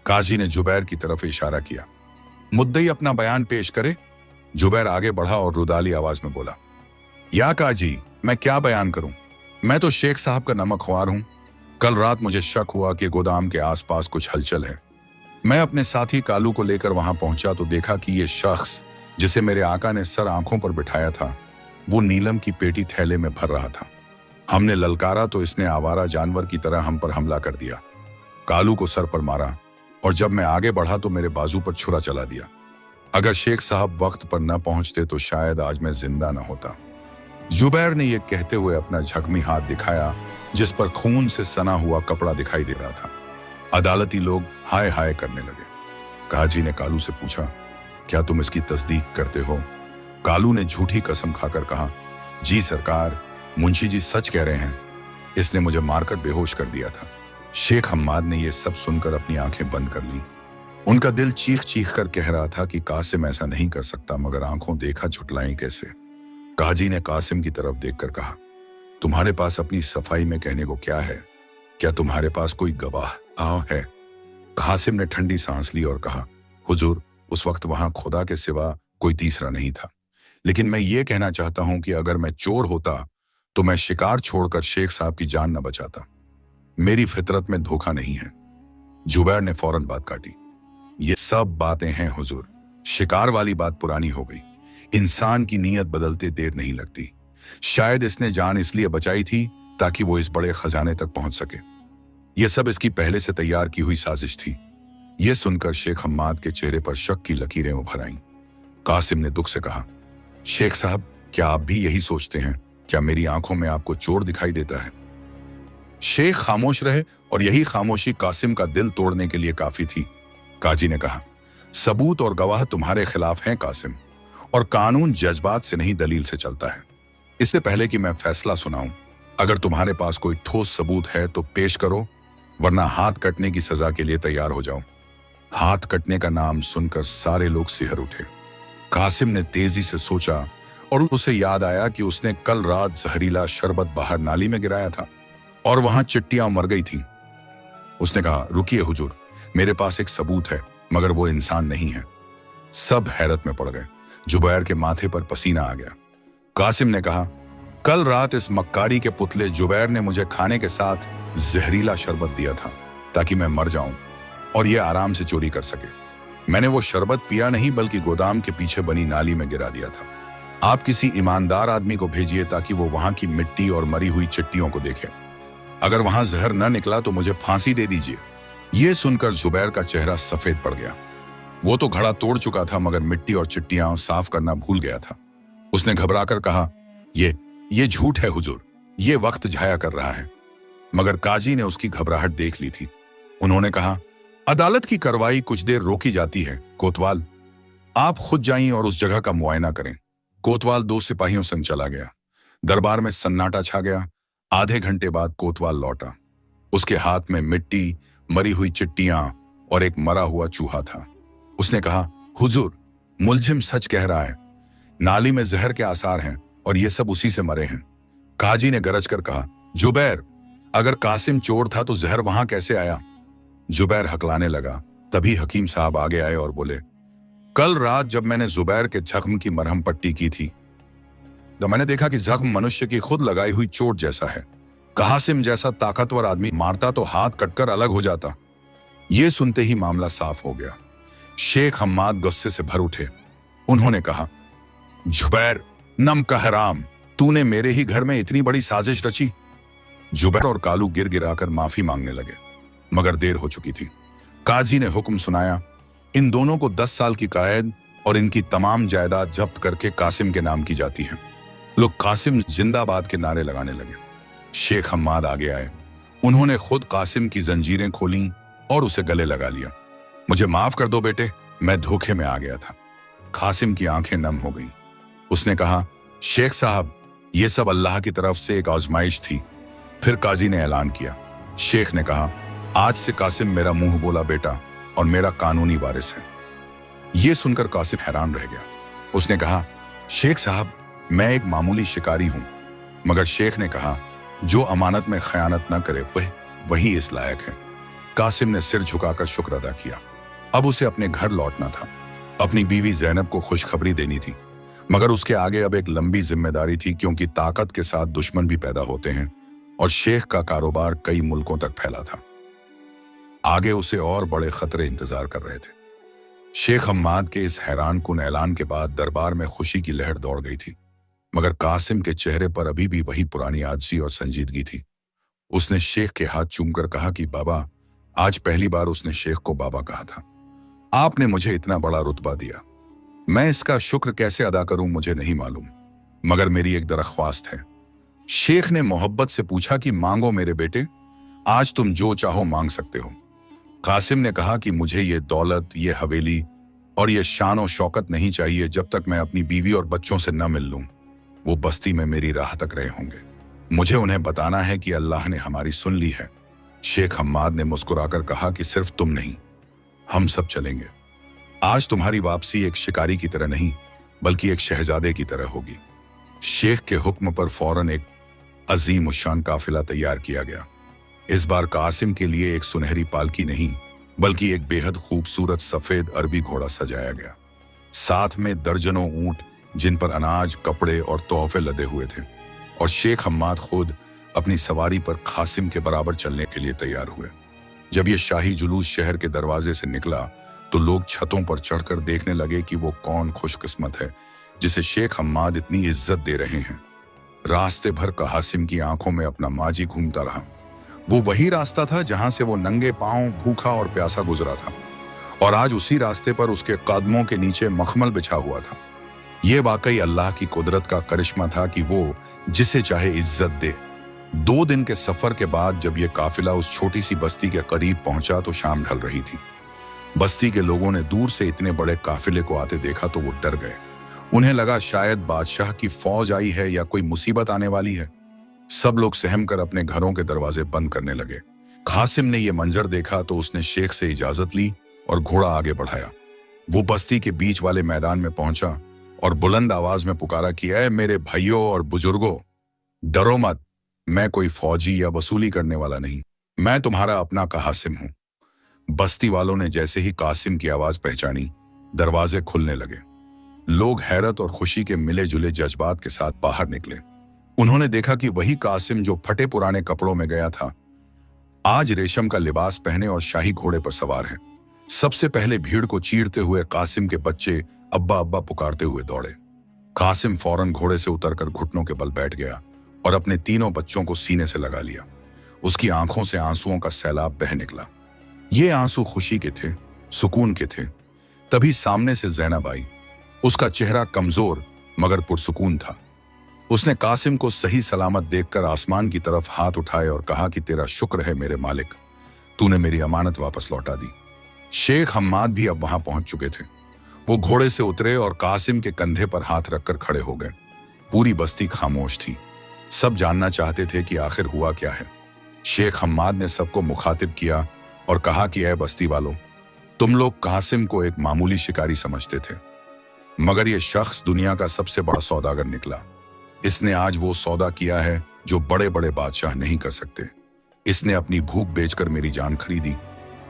काजी ने जुबैर की तरफ इशारा किया। मुद्दई अपना बयान पेश करे। जुबैर आगे बढ़ा और रुदाली आवाज में बोला, या काजी, मैं क्या बयान करूं? मैं तो शेख साहब का नमकख्वार हूं। कल रात मुझे शक हुआ कि गोदाम के आसपास कुछ हलचल है। मैं अपने साथी कालू को लेकर वहां पहुंचा तो देखा कि ये शख्स, जिसे मेरे आका ने सर आंखों पर बिठाया था, वो नीलम की पेटी थैले में भर रहा था। हमने ललकारा तो इसने आवारा जानवर की तरह हम पर हमला कर दिया। कालू को सर पर मारा और जब मैं आगे बढ़ा तो मेरे बाजू पर छुरा चला दिया। अगर शेख साहब वक्त पर न पहुंचते तो शायद आज मैं जिंदा न होता। जुबैर ने यह कहते हुए अपना झकमी हाथ दिखाया, जिस पर खून से सना हुआ कपड़ा दिखाई दे रहा था। अदालती लोग हाय हाय करने लगे। काजी ने कालू से पूछा, क्या तुम इसकी तस्दीक करते हो? कालू ने झूठी कसम खाकर कहा, जी सरकार, मुंशी जी सच कह रहे हैं। इसने मुझे मारकर बेहोश कर दिया था। शेख हम्माद ने यह सब सुनकर अपनी आंखें बंद कर ली। उनका दिल चीख चीख कर कह रहा था कि कासिम ऐसा नहीं कर सकता, मगर आंखों देखा झुटलाएं कैसे। काजी ने कासिम की तरफ देखकर कहा, तुम्हारे पास अपनी सफाई में कहने को क्या है? क्या तुम्हारे पास कोई गवाह है? कासिम ने ठंडी सांस ली और कहा, हुजूर, उस वक्त वहां खुदा के सिवा कोई तीसरा नहीं था। लेकिन मैं ये कहना चाहता हूं कि अगर मैं चोर होता तो मैं शिकार छोड़कर शेख साहब की जान न बचाता। मेरी फितरत में धोखा नहीं है। जुबैर ने फौरन बात काटी, ये सब बातें हैं हुजूर। शिकार वाली बात पुरानी हो गई। इंसान की नीयत बदलते देर नहीं लगती। शायद इसने जान इसलिए बचाई थी ताकि वो इस बड़े खजाने तक पहुंच सके। यह सब इसकी पहले से तैयार की हुई साजिश थी। यह सुनकर शेख हम्माद के चेहरे पर शक की लकीरें उभर आईं। कासिम ने दुख से कहा, शेख साहब, क्या आप भी यही सोचते हैं? क्या मेरी आंखों में आपको चोर दिखाई देता है? शेख खामोश रहे और यही खामोशी कासिम का दिल तोड़ने के लिए काफी थी। काजी ने कहा, सबूत और गवाह तुम्हारे खिलाफ हैं कासिम, और कानून जज्बात से नहीं दलील से चलता है। इससे पहले कि मैं फैसला सुनाऊं, अगर तुम्हारे पास कोई ठोस सबूत है तो पेश करो, वरना हाथ कटने की सजा के लिए तैयार हो जाओ। हाथ कटने का नाम सुनकर सारे लोग सिहर उठे। कासिम ने तेजी से सोचा और उसे याद आया कि उसने कल रात जहरीला शरबत बाहर नाली में गिराया था और वहां चिट्टियां मर गई थीं। उसने कहा, रुकिए हुजूर, मेरे पास एक सबूत है, मगर वो इंसान नहीं है। सब हैरत में पड़ गए। जुबैर के माथे पर पसीना आ गया। कासिम ने कहा, कल रात इस मक्कारी के पुतले जुबैर ने मुझे खाने के साथ जहरीला शरबत दिया था ताकि मैं मर जाऊं और ये आराम से चोरी कर सके। मैंने वो शरबत पिया नहीं, बल्कि गोदाम के पीछे बनी नाली में गिरा दिया था। आप किसी ईमानदार आदमी को भेजिए ताकि वो वहां की मिट्टी और मरी हुई चिट्टियों को देखे। अगर वहां जहर न निकला तो मुझे फांसी दे दीजिए। यह सुनकर जुबैर का चेहरा सफेद पड़ गया। वो तो घड़ा तोड़ चुका था, मगर मिट्टी और चिट्टियां साफ करना भूल गया था। उसने घबराकर कहा, ये झूठ है हुजूर, ये वक्त जाया कर रहा है। मगर काजी ने उसकी घबराहट देख ली थी। उन्होंने कहा, अदालत की कार्रवाई कुछ देर रोकी जाती है। कोतवाल, आप खुद जाइए और उस जगह का मुआयना करें। कोतवाल 2 सिपाहियों संग चला गया। दरबार में सन्नाटा छा गया। आधे घंटे बाद कोतवाल लौटा। उसके हाथ में मिट्टी, मरी हुई चिट्टियां और एक मरा हुआ चूहा था। उसने कहा, हुजूर, मुलजिम सच कह रहा है। नाली में जहर के आसार हैं और ये सब उसी से मरे हैं। काजी ने गरज कर कहा, जुबैर, अगर कासिम चोर था तो जहर वहां कैसे आया? जुबैर हकलाने लगा। तभी हकीम साहब आगे आए और बोले, कल रात जब मैंने जुबैर के जख्म की मरहम पट्टी की थी तो मैंने देखा कि जख्म मनुष्य की खुद लगाई हुई चोट जैसा है। कासिम जैसा ताकतवर आदमी मारता तो हाथ कटकर अलग हो जाता। ये सुनते ही मामला साफ हो गया। शेख हम्माद गुस्से से भर उठे। उन्होंने कहा, जुबैर, नम का हराम, तूने मेरे ही घर में इतनी बड़ी साजिश रची। जुबैर और कालू गिर गिराकर माफी मांगने लगे, मगर देर हो चुकी थी। काजी ने हुक्म सुनाया, इन दोनों को 10 साल की कैद और इनकी तमाम जायदाद जब्त करके कासिम के नाम की जाती है। लोग कासिम जिंदाबाद के नारे लगाने लगे। शेख हम्माद आगे आए। उन्होंने खुद कासिम की जंजीरें खोली और उसे गले लगा लिया। मुझे माफ कर दो बेटे, मैं धोखे में आ गया था। कासिम की आंखें नम हो गईं। उसने कहा, शेख साहब, यह सब अल्लाह की तरफ से एक आजमाइश थी। फिर काजी ने ऐलान किया। शेख ने कहा, आज से कासिम मेरा मुंह बोला बेटा और मेरा कानूनी वारिस है। यह सुनकर कासिम हैरान रह गया। उसने कहा, शेख साहब, मैं एक मामूली शिकारी हूं। मगर शेख ने कहा, जो अमानत में खयानत न करे वही इस लायक है। कासिम ने सिर झुकाकर शुक्र अदा किया। अब उसे अपने घर लौटना था। अपनी बीवी जैनब को खुशखबरी देनी थी, मगर उसके आगे अब एक लंबी जिम्मेदारी थी, क्योंकि ताकत के साथ दुश्मन भी पैदा होते हैं और शेख का कारोबार कई मुल्कों तक फैला था। आगे उसे और बड़े खतरे इंतजार कर रहे थे। शेख हम्माद के इस हैरानकुन ऐलान के बाद दरबार में खुशी की लहर दौड़ गई थी, मगर कासिम के चेहरे पर अभी भी वही पुरानी आजिज़ी और संजीदगी थी। उसने शेख के हाथ चूमकर कहा कि बाबा, आज पहली बार उसने शेख को बाबा कहा था। आपने मुझे इतना बड़ा रुतबा दिया, मैं इसका शुक्र कैसे अदा करूं मुझे नहीं मालूम, मगर मेरी एक दरख्वास्त है। शेख ने मोहब्बत से पूछा कि मांगो मेरे बेटे, आज तुम जो चाहो मांग सकते हो। कासिम ने कहा कि मुझे ये दौलत, ये हवेली और ये शान और शौकत नहीं चाहिए जब तक मैं अपनी बीवी और बच्चों से न मिल लूं। वो बस्ती में मेरी राह तक रहे होंगे। मुझे उन्हें बताना है कि अल्लाह ने हमारी सुन ली है। शेख हम्माद ने मुस्कुराकर कहा कि सिर्फ तुम नहीं, हम सब चलेंगे। आज तुम्हारी वापसी एक शिकारी की तरह नहीं, बल्कि एक शहजादे की तरह होगी। शेख के हुक्म पर फौरन एक अजीम उशान काफिला तैयार किया गया। इस बार कासिम के लिए एक सुनहरी पालकी नहीं, बल्कि एक बेहद खूबसूरत सफेद अरबी घोड़ा सजाया गया। साथ में दर्जनों ऊंट जिन पर अनाज, कपड़े और तोहफे लदे हुए थे, और शेख हम्माद खुद अपनी सवारी पर कासिम के बराबर चलने के लिए तैयार हुए। जब यह शाही जुलूस शहर के दरवाजे से निकला तो लोग छतों पर चढ़कर देखने लगे कि वो कौन खुशकिस्मत है जिसे शेख हम्माद इतनी इज्जत दे रहे हैं। रास्ते भर कासिम की आंखों में अपना माजी घूमता रहा। वो वही रास्ता था जहां से वो नंगे पांव, भूखा और प्यासा गुजरा था, और आज उसी रास्ते पर उसके कदमों के नीचे मखमल बिछा हुआ था। ये वाकई अल्लाह की कुदरत का करिश्मा था कि वो जिसे चाहे इज्जत दे। 2 दिन के सफर के बाद जब ये काफिला उस छोटी सी बस्ती के करीब पहुंचा तो शाम ढल रही थी। बस्ती के लोगों ने दूर से इतने बड़े काफिले को आते देखा तो वो डर गए। उन्हें लगा शायद बादशाह की फौज आई है या कोई मुसीबत आने वाली है। सब लोग सहम कर अपने घरों के दरवाजे बंद करने लगे। कासिम ने यह मंजर देखा तो उसने शेख से इजाजत ली और घोड़ा आगे बढ़ाया। वो बस्ती के बीच वाले मैदान में पहुंचा और बुलंद आवाज में पुकारा कि ऐ मेरे भाइयों और बुजुर्गों, डरो मत, मैं कोई फौजी या वसूली करने वाला नहीं, मैं तुम्हारा अपना कासिम हूं। बस्ती वालों ने जैसे ही कासिम की आवाज पहचानी, दरवाजे खुलने लगे। लोग हैरत और खुशी के मिले जुले जज्बात के साथ बाहर निकले। उन्होंने देखा कि वही कासिम जो फटे पुराने कपड़ों में गया था, आज रेशम का लिबास पहने और शाही घोड़े पर सवार है। सबसे पहले भीड़ को चीरते हुए कासिम के बच्चे अब्बा अब्बा पुकारते हुए दौड़े। कासिम फौरन घोड़े से उतरकर घुटनों के बल बैठ गया और अपने तीनों बच्चों को सीने से लगा लिया। उसकी आंखों से आंसुओं का सैलाब बह निकला। ये आंसू खुशी के थे, सुकून के थे। तभी सामने से ज़ैनब आई। उसका चेहरा कमजोर मगर पुरसुकून था। उसने कासिम को सही सलामत देखकर आसमान की तरफ हाथ उठाए और कहा कि तेरा शुक्र है मेरे मालिक, तूने मेरी अमानत वापस लौटा दी। शेख हम्माद भी अब वहां पहुंच चुके थे। वो घोड़े से उतरे और कासिम के कंधे पर हाथ रखकर खड़े हो गए। पूरी बस्ती खामोश थी। सब जानना चाहते थे कि आखिर हुआ क्या है। शेख हम्माद ने सबको मुखातिब किया और कहा कि ऐ बस्ती वालों, तुम लोग कासिम को एक मामूली शिकारी समझते थे, मगर यह शख्स दुनिया का सबसे बड़ा सौदागर निकला। इसने आज वो सौदा किया है जो बड़े बड़े बादशाह नहीं कर सकते। इसने अपनी भूख बेचकर मेरी जान खरीदी,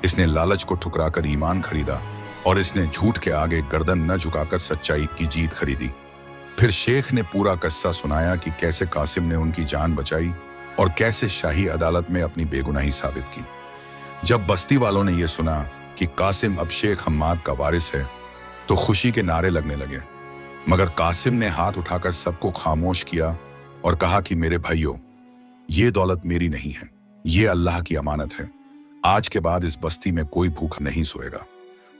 इसने लालच को ठुकराकर ईमान खरीदा, और इसने झूठ के आगे गर्दन न झुकाकर सच्चाई की जीत खरीदी। फिर शेख ने पूरा किस्सा सुनाया कि कैसे कासिम ने उनकी जान बचाई और कैसे शाही अदालत में अपनी बेगुनाही साबित की। जब बस्ती वालों ने यह सुना कि कासिम अब शेख हम्माद का वारिस है तो खुशी के नारे लगने लगे, मगर कासिम ने हाथ उठाकर सबको खामोश किया और कहा कि मेरे भाइयों, ये दौलत मेरी नहीं है, ये अल्लाह की अमानत है। आज के बाद इस बस्ती में कोई भूखा नहीं सोएगा,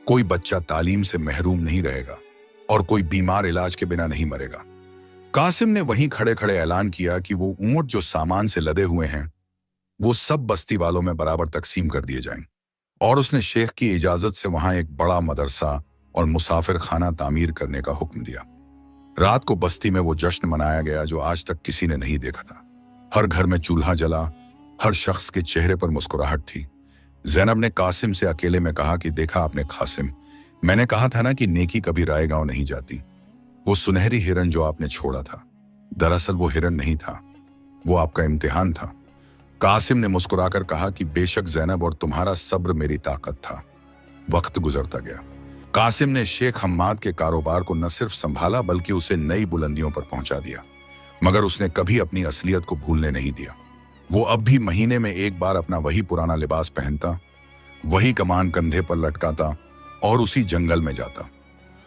कोई बच्चा तालीम से महरूम नहीं रहेगा और कोई बीमार इलाज के बिना नहीं मरेगा। कासिम ने वहीं खड़े खड़े ऐलान किया कि वो ऊंट जो सामान से लदे हुए हैं वो सब बस्ती वालों में बराबर तकसीम कर दिए जाएं, और उसने शेख की इजाजत से वहां एक बड़ा मदरसा और मुसाफिर खाना तामीर करने का हुक्म दिया। रात को बस्ती में वो जश्न मनाया गया जो आज तक किसी ने नहीं देखा था। हर घर में चूल्हा जला, हर शख्स के चेहरे पर मुस्कुराहट थी। ज़ैनब ने कासिम से अकेले में कहा कि देखा आपने कासिम, मैंने कहा था ना कि नेकी कभी रायगांव नहीं जाती। वो सुनहरी हिरन जो आपने छोड़ा था, दरअसल वो हिरन नहीं था, वो आपका इम्तिहान था। कासिम ने मुस्कुराकर कहा कि बेशक ज़ैनब, और तुम्हारा सब्र मेरी ताकत था। वक्त गुजरता गया। कासिम ने शेख हम्माद के कारोबार को न सिर्फ संभाला बल्कि उसे नई बुलंदियों पर पहुंचा दिया, मगर उसने कभी अपनी असलियत को भूलने नहीं दिया। वो अब भी महीने में एक बार अपना वही पुराना लिबास पहनता, वही कमान कंधे पर लटकाता और उसी जंगल में जाता।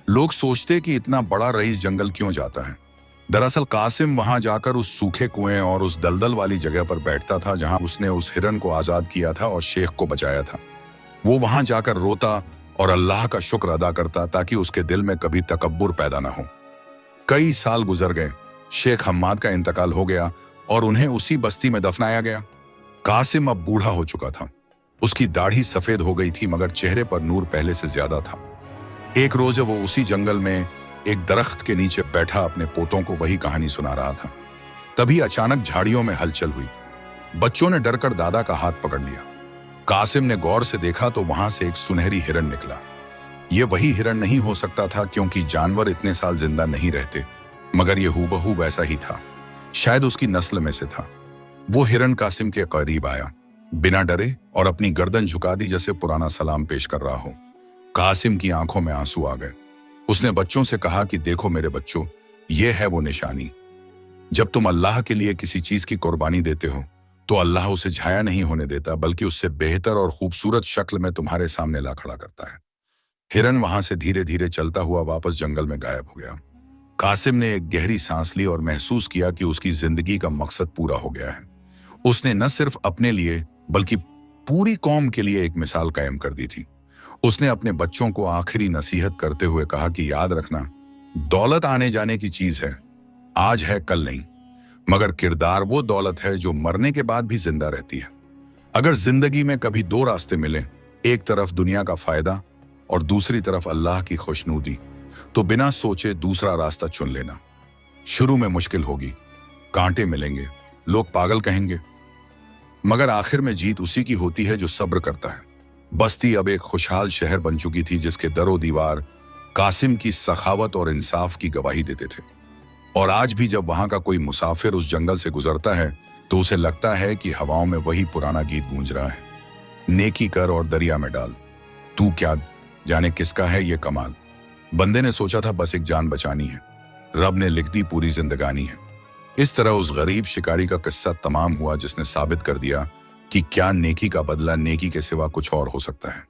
लोग सोचते कि इतना बड़ा रईस जंगल क्यों जाता है। दरअसल कासिम वहां जाकर उस सूखे कुएं और उस दलदल वाली जगह पर बैठता था जहां उसने उस हिरन को आजाद किया था और शेख को बचाया था। वो वहां जाकर रोता और अल्लाह का शुक्र अदा करता ताकि उसके दिल में कभी तकब्बुर पैदा न हो। कई साल गुजर गए, शेख हम्माद का इंतकाल हो गया और उन्हें उसी बस्ती में दफनाया गया। कासिम अब बूढ़ा हो चुका था, उसकी दाढ़ी सफेद हो गई थी मगर चेहरे पर नूर पहले से ज्यादा था। एक रोज वो उसी जंगल में एक दरख्त के नीचे बैठा अपने पोतों को वही कहानी सुना रहा था। तभी अचानक झाड़ियों में हलचल हुई। बच्चों ने डरकर दादा का हाथ पकड़ लिया। कासिम ने गौर से देखा तो वहां से एक सुनहरी हिरन निकला। ये वही हिरन नहीं हो सकता था क्योंकि जानवर इतने साल जिंदा नहीं रहते, मगर ये हूबहू वैसा ही था, शायद उसकी नस्ल में से था। वो हिरन कासिम के करीब आया, बिना डरे, और अपनी गर्दन झुका दी जैसे पुराना सलाम पेश कर रहा हो। कासिम की आंखों में आंसू आ गए। उसने बच्चों से कहा कि देखो मेरे बच्चों, ये है वो निशानी। जब तुम अल्लाह के लिए किसी चीज की कुर्बानी देते हो तो अल्लाह उसे झाया नहीं होने देता बल्कि उससे बेहतर और खूबसूरत शक्ल में तुम्हारे सामने ला खड़ा करता है। हिरन वहां से धीरे धीरे चलता हुआ वापस जंगल में गायब हो गया। कासिम ने एक गहरी सांस ली और महसूस किया कि उसकी जिंदगी का मकसद पूरा हो गया है। उसने न सिर्फ अपने लिए बल्कि पूरी कौम के लिए एक मिसाल कायम कर दी थी। उसने अपने बच्चों को आखिरी नसीहत करते हुए कहा कि याद रखना, दौलत आने जाने की चीज है, आज है कल नहीं, मगर किरदार वो दौलत है जो मरने के बाद भी जिंदा रहती है। अगर जिंदगी में कभी दो रास्ते मिले, एक तरफ दुनिया का फायदा और दूसरी तरफ अल्लाह की खुशनूदी, तो बिना सोचे दूसरा रास्ता चुन लेना। शुरू में मुश्किल होगी, कांटे मिलेंगे, लोग पागल कहेंगे, मगर आखिर में जीत उसी की होती है जो सब्र करता है। बस्ती अब एक खुशहाल शहर बन चुकी थी जिसके दरो दीवार कासिम की सखावत और इंसाफ की गवाही देते थे। और आज भी जब वहां का कोई मुसाफिर उस जंगल से गुजरता है तो उसे लगता है कि हवाओं में वही पुराना गीत गूंज रहा है, नेकी कर और दरिया में डाल, तू क्या जाने किसका है ये कमाल। बंदे ने सोचा था बस एक जान बचानी है, रब ने लिख दी पूरी जिंदगानी है। इस तरह उस गरीब शिकारी का किस्सा तमाम हुआ जिसने साबित कर दिया कि क्या नेकी का बदला नेकी के सिवा कुछ और हो सकता है।